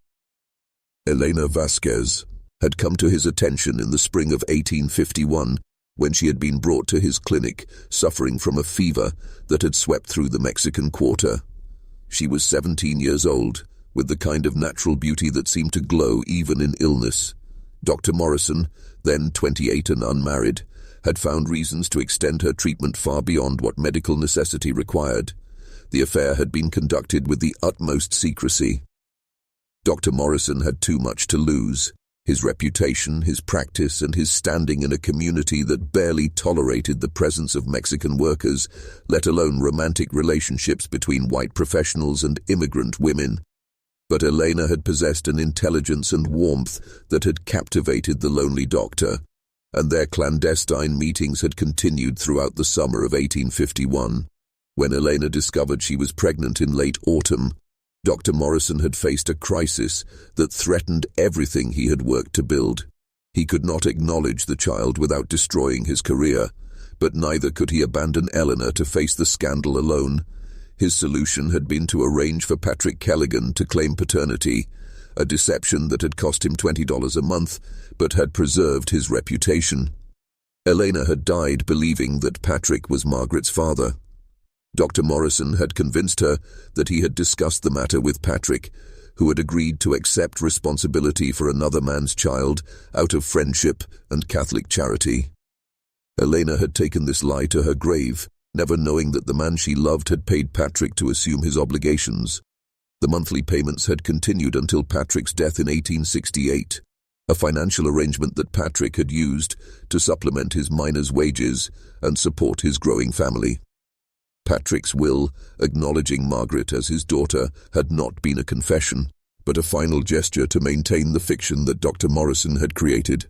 A: Elena Vasquez had come to his attention in the spring of 1851 when she had been brought to his clinic suffering from a fever that had swept through the Mexican quarter. She was 17 years old, with the kind of natural beauty that seemed to glow even in illness. Dr. Morrison, then 28 and unmarried, had found reasons to extend her treatment far beyond what medical necessity required. The affair had been conducted with the utmost secrecy. Dr. Morrison had too much to lose: his reputation, his practice, and his standing in a community that barely tolerated the presence of Mexican workers, let alone romantic relationships between white professionals and immigrant women. But Elena had possessed an intelligence and warmth that had captivated the lonely doctor, and their clandestine meetings had continued throughout the summer of 1851. When Elena discovered she was pregnant in late autumn, Dr. Morrison had faced a crisis that threatened everything he had worked to build. He could not acknowledge the child without destroying his career, but neither could he abandon Eleanor to face the scandal alone. His solution had been to arrange for Patrick Kelligan to claim paternity, a deception that had cost him $20 a month, but had preserved his reputation. Elena had died believing that Patrick was Margaret's father. Dr. Morrison had convinced her that he had discussed the matter with Patrick, who had agreed to accept responsibility for another man's child out of friendship and Catholic charity. Elena had taken this lie to her grave, never knowing that the man she loved had paid Patrick to assume his obligations. The monthly payments had continued until Patrick's death in 1868, a financial arrangement that Patrick had used to supplement his miner's wages and support his growing family. Patrick's will, acknowledging Margaret as his daughter, had not been a confession, but a final gesture to maintain the fiction that Dr. Morrison had created.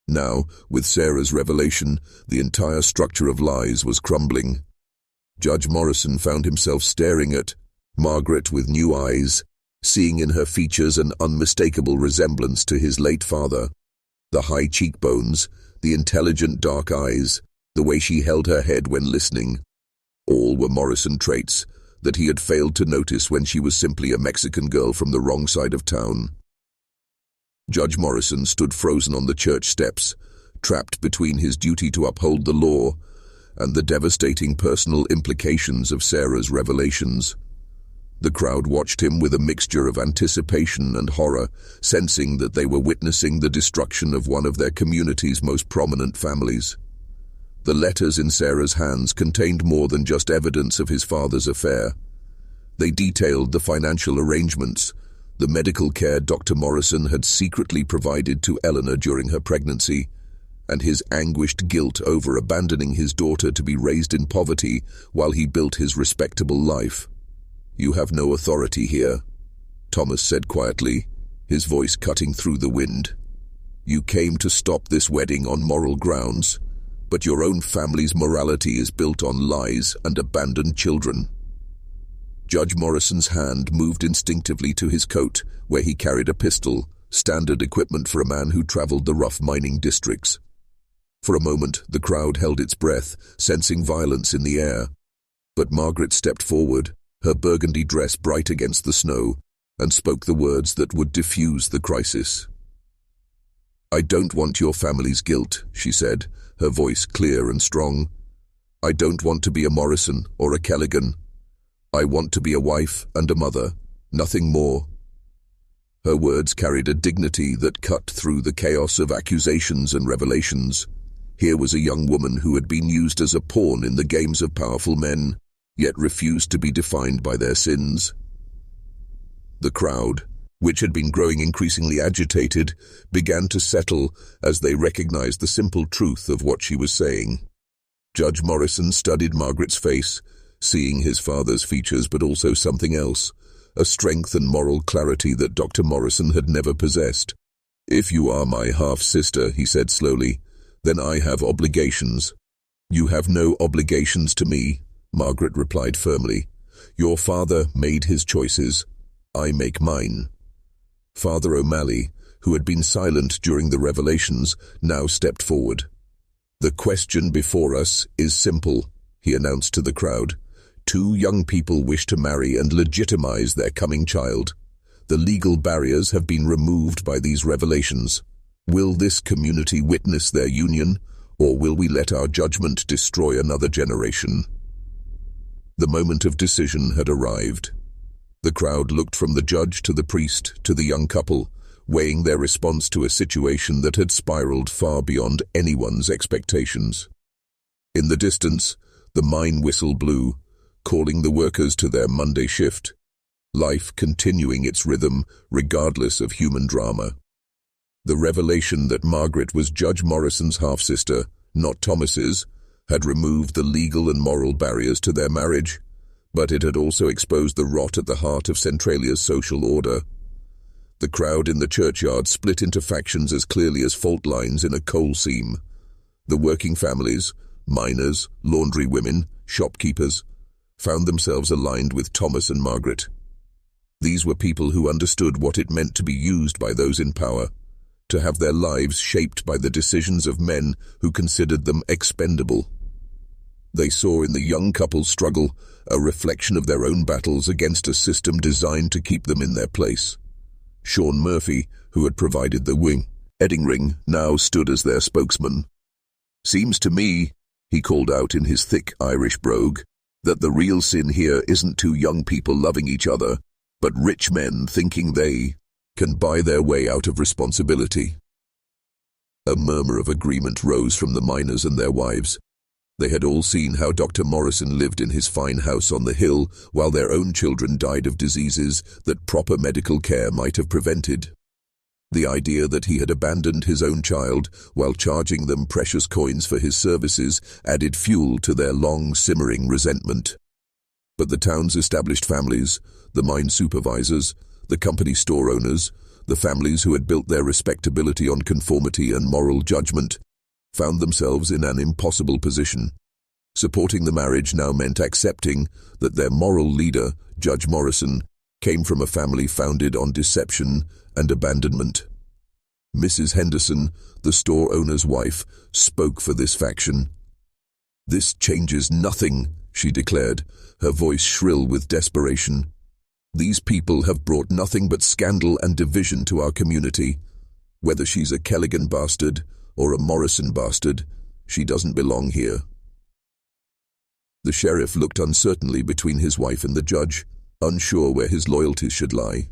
A: Now, with Sarah's revelation, the entire structure of lies was crumbling. Judge Morrison found himself staring at Margaret with new eyes, seeing in her features an unmistakable resemblance to his late father. The high cheekbones, the intelligent dark eyes, the way she held her head when listening. All were Morrison traits that he had failed to notice when she was simply a Mexican girl from the wrong side of town. Judge Morrison stood frozen on the church steps, trapped between his duty to uphold the law and the devastating personal implications of Sarah's revelations. The crowd watched him with a mixture of anticipation and horror, sensing that they were witnessing the destruction of one of their community's most prominent families. The letters in Sarah's hands contained more than just evidence of his father's affair. They detailed the financial arrangements, the medical care Dr. Morrison had secretly provided to Eleanor during her pregnancy, and his anguished guilt over abandoning his daughter to be raised in poverty while he built his respectable life. "You have no authority here," Thomas said quietly, his voice cutting through the wind. "You came to stop this wedding on moral grounds, but your own family's morality is built on lies and abandoned children." Judge Morrison's hand moved instinctively to his coat, where he carried a pistol, standard equipment for a man who traveled the rough mining districts. For a moment, the crowd held its breath, sensing violence in the air. But Margaret stepped forward, her burgundy dress bright against the snow, and spoke the words that would diffuse the crisis. "I don't want your family's guilt," she said, her voice clear and strong. "I don't want to be a Morrison or a Kelligan. I want to be a wife and a mother, nothing more." Her words carried a dignity that cut through the chaos of accusations and revelations. Here was a young woman who had been used as a pawn in the games of powerful men, yet refused to be defined by their sins. The crowd, which had been growing increasingly agitated, began to settle as they recognized the simple truth of what she was saying. Judge Morrison studied Margaret's face, seeing his father's features but also something else, a strength and moral clarity that Dr. Morrison had never possessed. "If you are my half-sister," he said slowly, "then I have obligations." "You have no obligations to me," Margaret replied firmly. "Your father made his choices. I make mine." Father O'Malley, who had been silent during the revelations, now stepped forward. "The question before us is simple," he announced to the crowd. "Two young people wish to marry and legitimize their coming child. The legal barriers have been removed by these revelations. Will this community witness their union, or will we let our judgment destroy another generation?" The moment of decision had arrived. The crowd looked from the judge to the priest to the young couple, weighing their response to a situation that had spiraled far beyond anyone's expectations. In the distance, the mine whistle blew, calling the workers to their Monday shift, life continuing its rhythm regardless of human drama. The revelation that Margaret was Judge Morrison's half-sister, not Thomas's, had removed the legal and moral barriers to their marriage, but it had also exposed the rot at the heart of Centralia's social order. The crowd in the churchyard split into factions as clearly as fault lines in a coal seam. The working families, miners, laundry women, shopkeepers, found themselves aligned with Thomas and Margaret. These were people who understood what it meant to be used by those in power, to have their lives shaped by the decisions of men who considered them expendable. They saw in the young couple's struggle a reflection of their own battles against a system designed to keep them in their place. Sean Murphy, who had provided the wedding ring, now stood as their spokesman. "Seems to me," he called out in his thick Irish brogue, "that the real sin here isn't two young people loving each other, but rich men thinking they can buy their way out of responsibility. A murmur of agreement rose from the miners and their wives. They had all seen how Dr. Morrison lived in his fine house on the hill while their own children died of diseases that proper medical care might have prevented. The idea that he had abandoned his own child while charging them precious coins for his services added fuel to their long-simmering resentment. But the town's established families, the mine supervisors, the company store owners, the families who had built their respectability on conformity and moral judgment, found themselves in an impossible position. Supporting the marriage now meant accepting that their moral leader, Judge Morrison, came from a family founded on deception and abandonment. Mrs. Henderson, the store owner's wife, spoke for this faction. "This changes nothing," she declared, her voice shrill with desperation. "These people have brought nothing but scandal and division to our community. Whether she's a Kelligan bastard or a Morrison bastard, she doesn't belong here." The sheriff looked uncertainly between his wife and the judge, unsure where his loyalties should lie.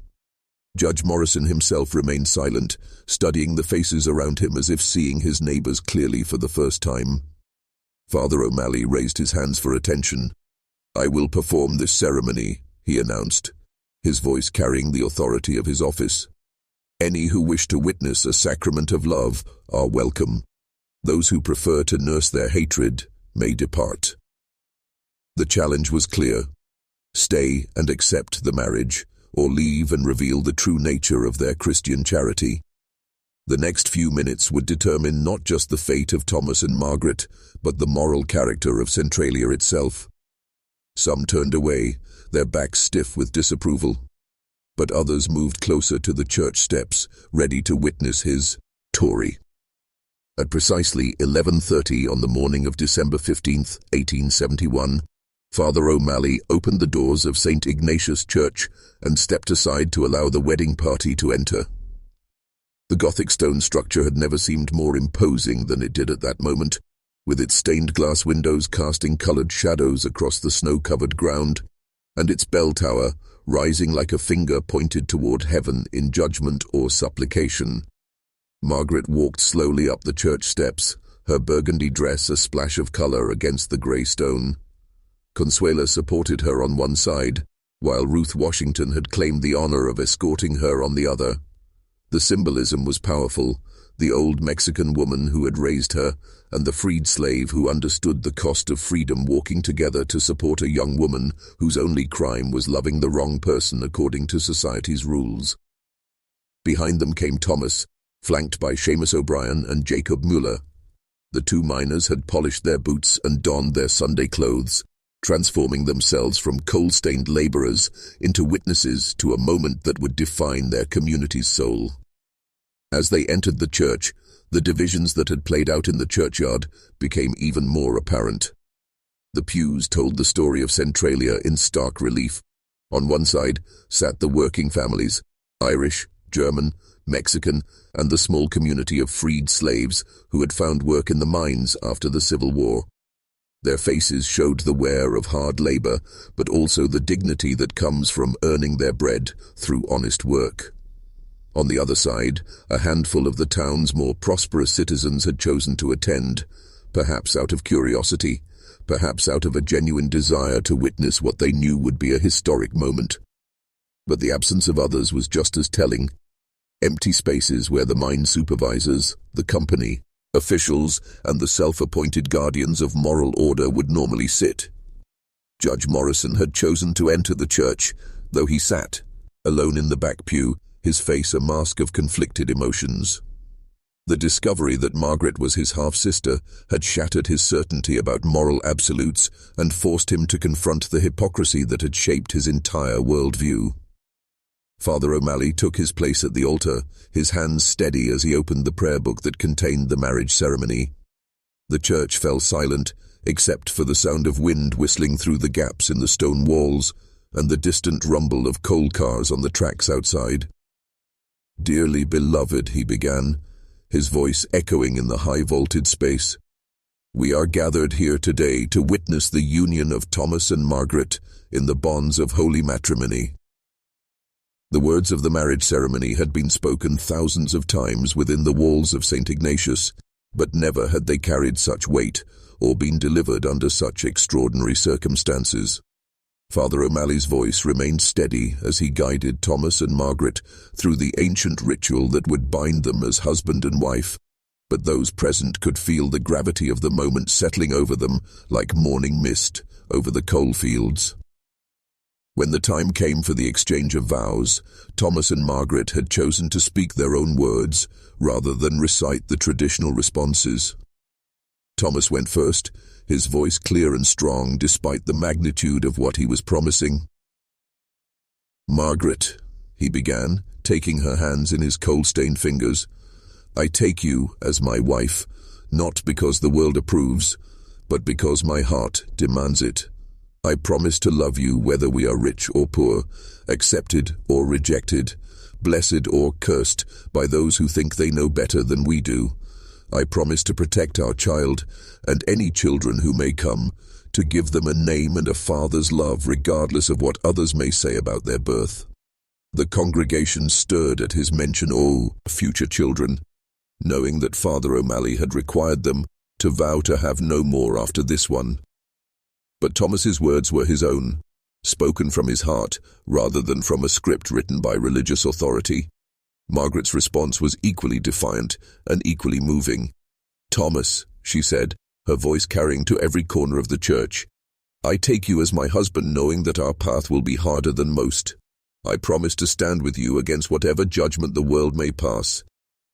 A: Judge Morrison himself remained silent, studying the faces around him as if seeing his neighbors clearly for the first time. Father O'Malley raised his hands for attention. "I will perform this ceremony," he announced, his voice carrying the authority of his office. "Any who wish to witness a sacrament of love are welcome. Those who prefer to nurse their hatred may depart." The challenge was clear. Stay and accept the marriage, or leave and reveal the true nature of their Christian charity. The next few minutes would determine not just the fate of Thomas and Margaret, but the moral character of Centralia itself. Some turned away, their backs stiff with disapproval, but others moved closer to the church steps, ready to witness his Tory. At precisely 11:30 on the morning of December 15, 1871, Father O'Malley opened the doors of St. Ignatius Church and stepped aside to allow the wedding party to enter. The Gothic stone structure had never seemed more imposing than it did at that moment, with its stained glass windows casting colored shadows across the snow-covered ground, and its bell tower rising like a finger pointed toward heaven in judgment or supplication. Margaret walked slowly up the church steps, her burgundy dress a splash of color against the gray stone. Consuela supported her on one side, while Ruth Washington had claimed the honor of escorting her on the other. The symbolism was powerful, the old Mexican woman who had raised her, and the freed slave who understood the cost of freedom walking together to support a young woman whose only crime was loving the wrong person according to society's rules. Behind them came Thomas, flanked by Seamus O'Brien and Jacob Mueller. The two miners had polished their boots and donned their Sunday clothes, transforming themselves from coal-stained laborers into witnesses to a moment that would define their community's soul. As they entered the church, the divisions that had played out in the churchyard became even more apparent. The pews told the story of Centralia in stark relief. On one side sat the working families, Irish, German, Mexican, and the small community of freed slaves who had found work in the mines after the Civil War. Their faces showed the wear of hard labor, but also the dignity that comes from earning their bread through honest work. On the other side, a handful of the town's more prosperous citizens had chosen to attend, perhaps out of curiosity, perhaps out of a genuine desire to witness what they knew would be a historic moment. But the absence of others was just as telling. Empty spaces where the mine supervisors, the company, officials, and the self-appointed guardians of moral order would normally sit. Judge Morrison had chosen to enter the church, though he sat, alone in the back pew, his face a mask of conflicted emotions. The discovery that Margaret was his half-sister had shattered his certainty about moral absolutes and forced him to confront the hypocrisy that had shaped his entire worldview. Father O'Malley took his place at the altar, his hands steady as he opened the prayer book that contained the marriage ceremony. The church fell silent, except for the sound of wind whistling through the gaps in the stone walls and the distant rumble of coal cars on the tracks outside. "Dearly beloved," he began, his voice echoing in the high-vaulted space. "We are gathered here today to witness the union of Thomas and Margaret in the bonds of holy matrimony. The words of the marriage ceremony had been spoken thousands of times within the walls of St. Ignatius, but never had they carried such weight or been delivered under such extraordinary circumstances. Father O'Malley's voice remained steady as he guided Thomas and Margaret through the ancient ritual that would bind them as husband and wife, but those present could feel the gravity of the moment settling over them like morning mist over the coal fields. When the time came for the exchange of vows, Thomas and Margaret had chosen to speak their own words rather than recite the traditional responses. Thomas went first, his voice clear and strong despite the magnitude of what he was promising. "Margaret," he began, taking her hands in his coal-stained fingers, "I take you as my wife, not because the world approves, but because my heart demands it. I promise to love you whether we are rich or poor, accepted or rejected, blessed or cursed by those who think they know better than we do. I promise to protect our child and any children who may come, to give them a name and a father's love regardless of what others may say about their birth." The congregation stirred at his mention, "Oh, future children," knowing that Father O'Malley had required them to vow to have no more after this one. But Thomas's words were his own, spoken from his heart rather than from a script written by religious authority. Margaret's response was equally defiant and equally moving. "Thomas," she said, her voice carrying to every corner of the church, "I take you as my husband knowing that our path will be harder than most. I promise to stand with you against whatever judgment the world may pass,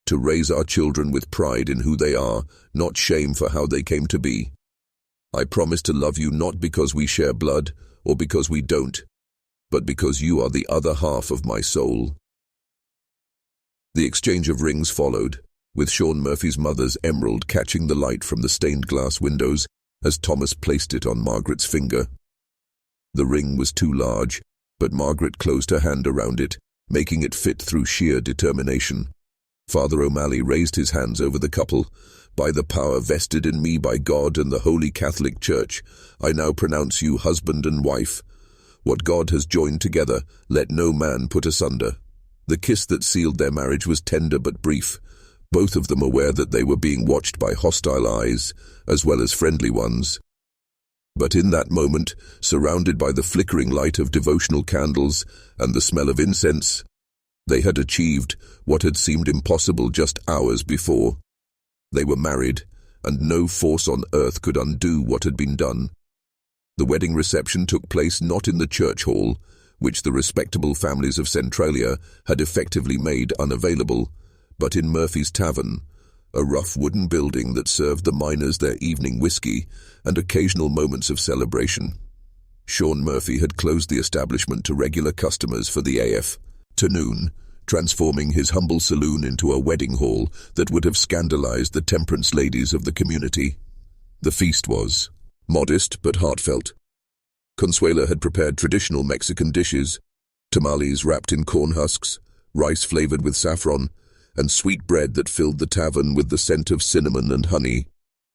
A: to raise our children with pride in who they are, not shame for how they came to be. I promise to love you not because we share blood or because we don't, but because you are the other half of my soul." The exchange of rings followed, with Sean Murphy's mother's emerald catching the light from the stained glass windows as Thomas placed it on Margaret's finger. The ring was too large, but Margaret closed her hand around it, making it fit through sheer determination. Father O'Malley raised his hands over the couple. "By the power vested in me by God and the Holy Catholic Church, I now pronounce you husband and wife. What God has joined together, let no man put asunder." The kiss that sealed their marriage was tender but brief, both of them aware that they were being watched by hostile eyes, as well as friendly ones. But in that moment, surrounded by the flickering light of devotional candles and the smell of incense, they had achieved what had seemed impossible just hours before. They were married, and no force on earth could undo what had been done. The wedding reception took place not in the church hall, which the respectable families of Centralia had effectively made unavailable, but in Murphy's Tavern, a rough wooden building that served the miners their evening whiskey and occasional moments of celebration. Sean Murphy had closed the establishment to regular customers for the afternoon, transforming his humble saloon into a wedding hall that would have scandalized the temperance ladies of the community. The feast was modest but heartfelt. Consuela had prepared traditional Mexican dishes, tamales wrapped in corn husks, rice flavored with saffron, and sweet bread that filled the tavern with the scent of cinnamon and honey.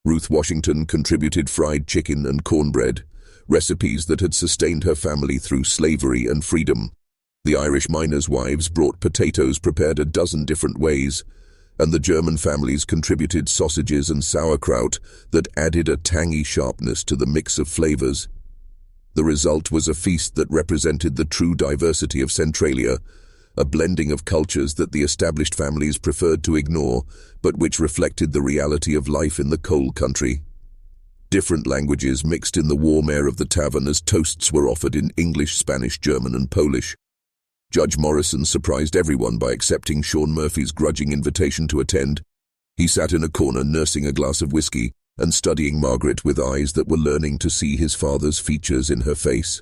A: Ruth Washington contributed fried chicken and cornbread, recipes that had sustained her family through slavery and freedom. The Irish miners' wives brought potatoes prepared a dozen different ways, and the German families contributed sausages and sauerkraut that added a tangy sharpness to the mix of flavors. The result was a feast that represented the true diversity of Centralia, a blending of cultures that the established families preferred to ignore, but which reflected the reality of life in the coal country. Different languages mixed in the warm air of the tavern as toasts were offered in English, Spanish, German, and Polish. Judge Morrison surprised everyone by accepting Sean Murphy's grudging invitation to attend. He sat in a corner nursing a glass of whiskey and studying Margaret with eyes that were learning to see his father's features in her face.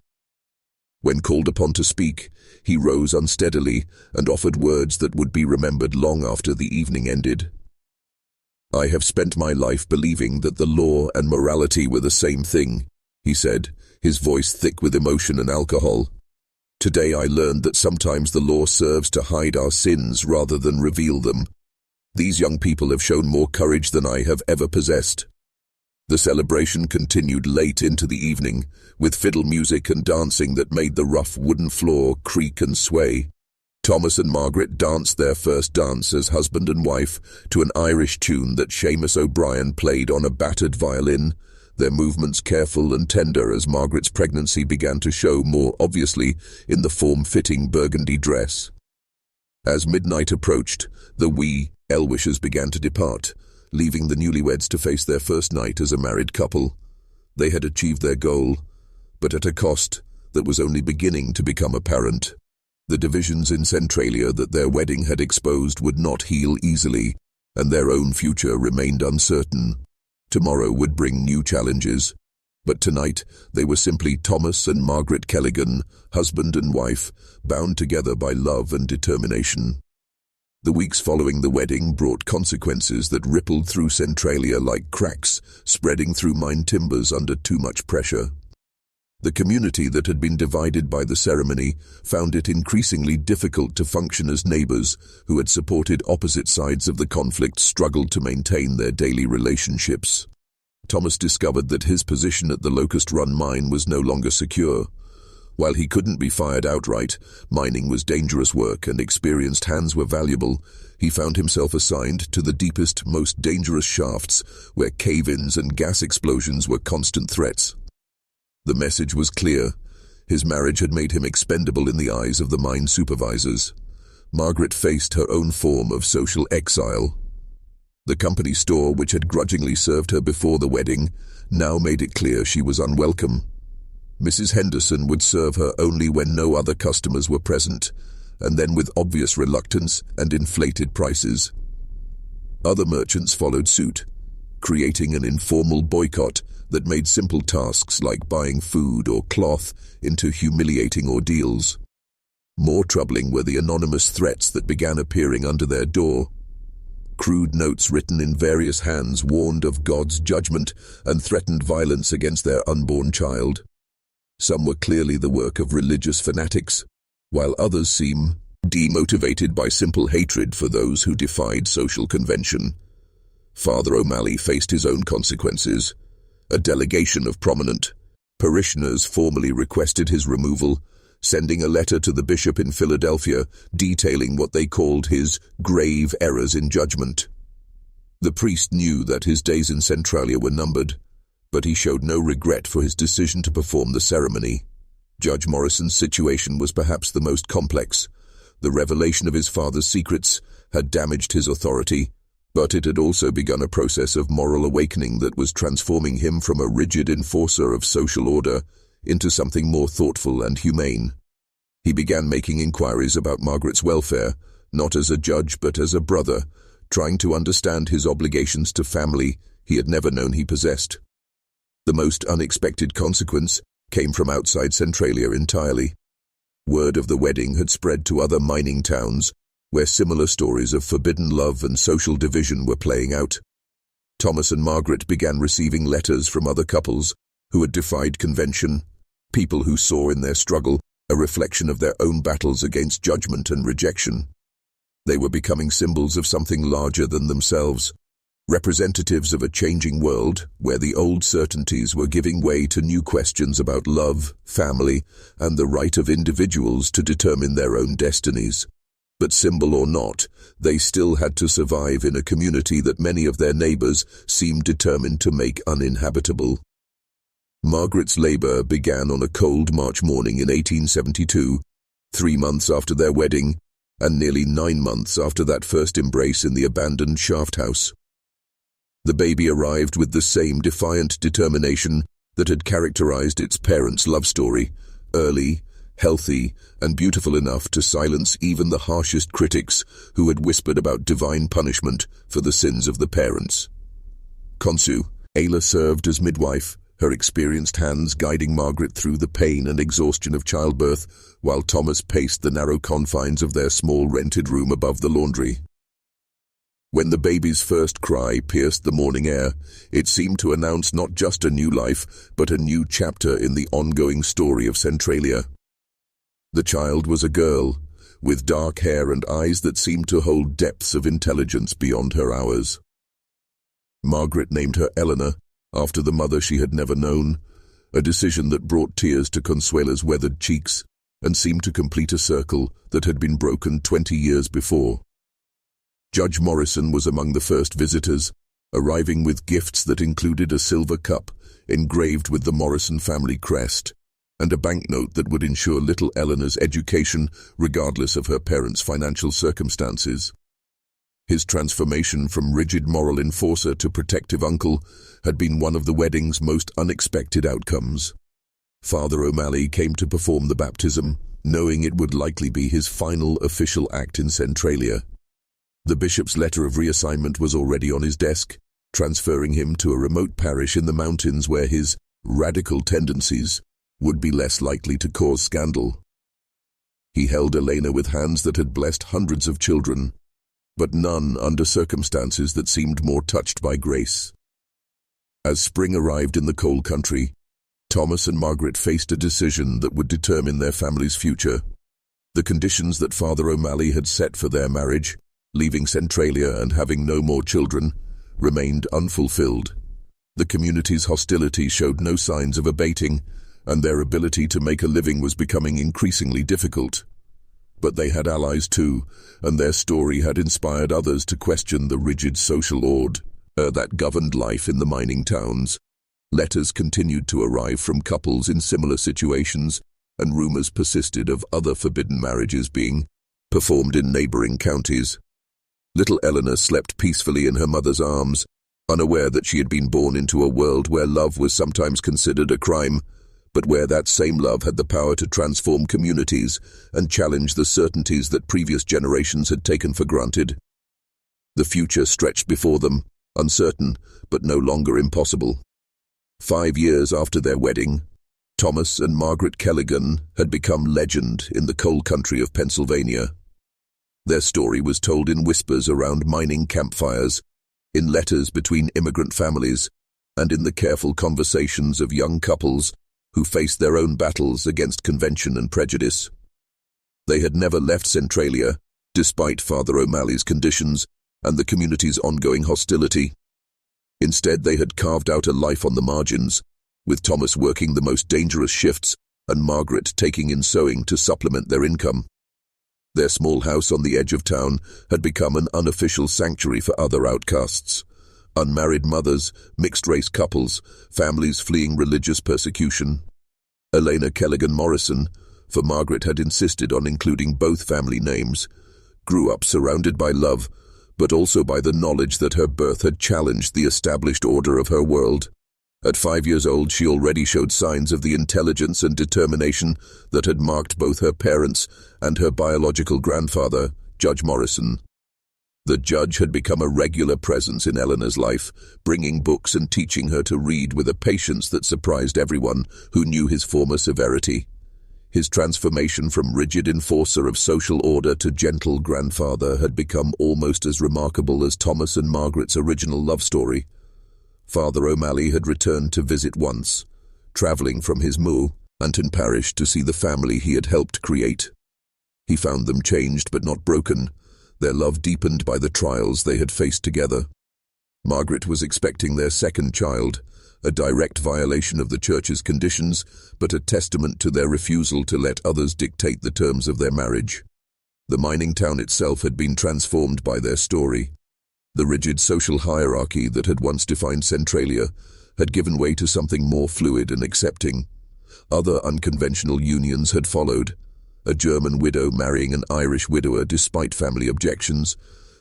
A: When called upon to speak, he rose unsteadily and offered words that would be remembered long after the evening ended. "I have spent my life believing that the law and morality were the same thing," he said, his voice thick with emotion and alcohol. "Today I learned that sometimes the law serves to hide our sins rather than reveal them. These young people have shown more courage than I have ever possessed." The celebration continued late into the evening, with fiddle music and dancing that made the rough wooden floor creak and sway. Thomas and Margaret danced their first dance as husband and wife to an Irish tune that Seamus O'Brien played on a battered violin, their movements careful and tender as Margaret's pregnancy began to show more obviously in the form-fitting burgundy dress. As midnight approached, the wee Elwishers began to depart, leaving the newlyweds to face their first night as a married couple. They had achieved their goal, but at a cost that was only beginning to become apparent. The divisions in Centralia that their wedding had exposed would not heal easily, and their own future remained uncertain. Tomorrow would bring new challenges, but tonight they were simply Thomas and Margaret Kelligan, husband and wife, bound together by love and determination. The weeks following the wedding brought consequences that rippled through Centralia like cracks, spreading through mine timbers under too much pressure. The community that had been divided by the ceremony found it increasingly difficult to function as neighbors who had supported opposite sides of the conflict struggled to maintain their daily relationships. Thomas discovered that his position at the Locust Run mine was no longer secure. While he couldn't be fired outright, mining was dangerous work and experienced hands were valuable. He found himself assigned to the deepest, most dangerous shafts where cave-ins and gas explosions were constant threats. The message was clear. His marriage had made him expendable in the eyes of the mine supervisors. Margaret faced her own form of social exile. The company store, which had grudgingly served her before the wedding, now made it clear she was unwelcome. Mrs. Henderson would serve her only when no other customers were present, and then with obvious reluctance and inflated prices. Other merchants followed suit, creating an informal boycott that made simple tasks like buying food or cloth into humiliating ordeals. More troubling were the anonymous threats that began appearing under their door. Crude notes written in various hands warned of God's judgment and threatened violence against their unborn child. Some were clearly the work of religious fanatics, while others seemed demotivated by simple hatred for those who defied social convention. Father O'Malley faced his own consequences. A delegation of prominent parishioners formally requested his removal, sending a letter to the bishop in Philadelphia detailing what they called his grave errors in judgment. The priest knew that his days in Centralia were numbered, but he showed no regret for his decision to perform the ceremony. Judge Morrison's situation was perhaps the most complex. The revelation of his father's secrets had damaged his authority, but it had also begun a process of moral awakening that was transforming him from a rigid enforcer of social order into something more thoughtful and humane. He began making inquiries about Margaret's welfare, not as a judge but as a brother, trying to understand his obligations to family he had never known he possessed. The most unexpected consequence came from outside Centralia entirely. Word of the wedding had spread to other mining towns, where similar stories of forbidden love and social division were playing out. Thomas and Margaret began receiving letters from other couples who had defied convention, people who saw in their struggle a reflection of their own battles against judgment and rejection. They were becoming symbols of something larger than themselves, representatives of a changing world where the old certainties were giving way to new questions about love, family, and the right of individuals to determine their own destinies. But symbol or not, they still had to survive in a community that many of their neighbors seemed determined to make uninhabitable. Margaret's labor began on a cold March morning in 1872, 3 months after their wedding, and nearly 9 months after that first embrace in the abandoned shaft house. The baby arrived with the same defiant determination that had characterized its parents' love story, early, healthy, and beautiful enough to silence even the harshest critics who had whispered about divine punishment for the sins of the parents. Consu, Ayla served as midwife, her experienced hands guiding Margaret through the pain and exhaustion of childbirth, while Thomas paced the narrow confines of their small rented room above the laundry. When the baby's first cry pierced the morning air, it seemed to announce not just a new life, but a new chapter in the ongoing story of Centralia. The child was a girl, with dark hair and eyes that seemed to hold depths of intelligence beyond her hours. Margaret named her Eleanor, after the mother she had never known, a decision that brought tears to Consuela's weathered cheeks. and seemed to complete a circle that had been broken 20 years before. Judge Morrison was among the first visitors, arriving with gifts that included a silver cup engraved with the Morrison family crest, and a banknote that would ensure little Eleanor's education regardless of her parents' financial circumstances. His transformation from rigid moral enforcer to protective uncle had been one of the wedding's most unexpected outcomes. Father O'Malley came to perform the baptism, knowing it would likely be his final official act in Centralia. The bishop's letter of reassignment was already on his desk, transferring him to a remote parish in the mountains where his radical tendencies would be less likely to cause scandal. He held Elena with hands that had blessed hundreds of children, but none under circumstances that seemed more touched by grace. As spring arrived in the coal country, Thomas and Margaret faced a decision that would determine their family's future. The conditions that Father O'Malley had set for their marriage, leaving Centralia and having no more children, remained unfulfilled. The community's hostility showed no signs of abating, and their ability to make a living was becoming increasingly difficult. But they had allies too, and their story had inspired others to question the rigid social order that governed life in the mining towns. Letters continued to arrive from couples in similar situations, and rumors persisted of other forbidden marriages being performed in neighboring counties. Little Eleanor slept peacefully in her mother's arms, unaware that she had been born into a world where love was sometimes considered a crime, but where that same love had the power to transform communities and challenge the certainties that previous generations had taken for granted. The future stretched before them, uncertain, but no longer impossible. 5 years after their wedding, Thomas and Margaret Kelligan had become legend in the coal country of Pennsylvania. Their story was told in whispers around mining campfires, in letters between immigrant families, and in the careful conversations of young couples who faced their own battles against convention and prejudice. They had never left Centralia, despite Father O'Malley's conditions and the community's ongoing hostility. Instead, they had carved out a life on the margins, with Thomas working the most dangerous shifts and Margaret taking in sewing to supplement their income. Their small house on the edge of town had become an unofficial sanctuary for other outcasts. Unmarried mothers, mixed-race couples, families fleeing religious persecution. Elena Kelligan Morrison, for Margaret had insisted on including both family names, grew up surrounded by love, but also by the knowledge that her birth had challenged the established order of her world. At 5 years old, she already showed signs of the intelligence and determination that had marked both her parents and her biological grandfather, Judge Morrison. The judge had become a regular presence in Eleanor's life, bringing books and teaching her to read with a patience that surprised everyone who knew his former severity. His transformation from rigid enforcer of social order to gentle grandfather had become almost as remarkable as Thomas and Margaret's original love story. Father O'Malley had returned to visit once, traveling from his mountain parish to see the family he had helped create. He found them changed but not broken, their love deepened by the trials they had faced together. Margaret was expecting their second child, a direct violation of the church's conditions, but a testament to their refusal to let others dictate the terms of their marriage. The mining town itself had been transformed by their story. The rigid social hierarchy that had once defined Centralia had given way to something more fluid and accepting. Other unconventional unions had followed. A German widow marrying an Irish widower despite family objections,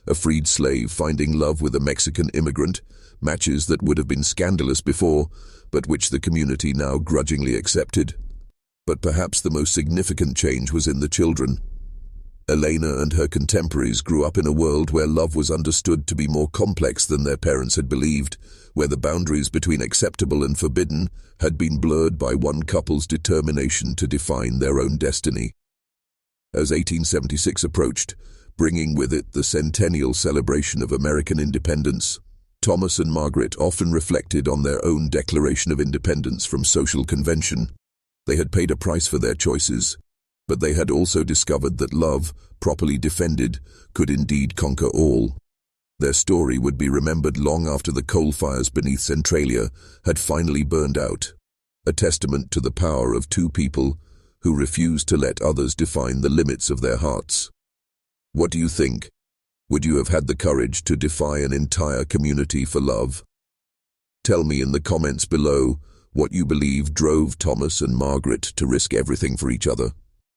A: a freed slave finding love with a Mexican immigrant, matches that would have been scandalous before, but which the community now grudgingly accepted. But perhaps the most significant change was in the children. Elena and her contemporaries grew up in a world where love was understood to be more complex than their parents had believed, where the boundaries between acceptable and forbidden had been blurred by one couple's determination to define their own destiny. As 1876 approached, bringing with it the centennial celebration of American independence, Thomas and Margaret often reflected on their own declaration of independence from social convention. They had paid a price for their choices, but they had also discovered that love, properly defended, could indeed conquer all. Their story would be remembered long after the coal fires beneath Centralia had finally burned out, a testament to the power of two people who refused to let others define the limits of their hearts. What do you think? Would you have had the courage to defy an entire community for love? Tell me in the comments below what you believe drove Thomas and Margaret to risk everything for each other.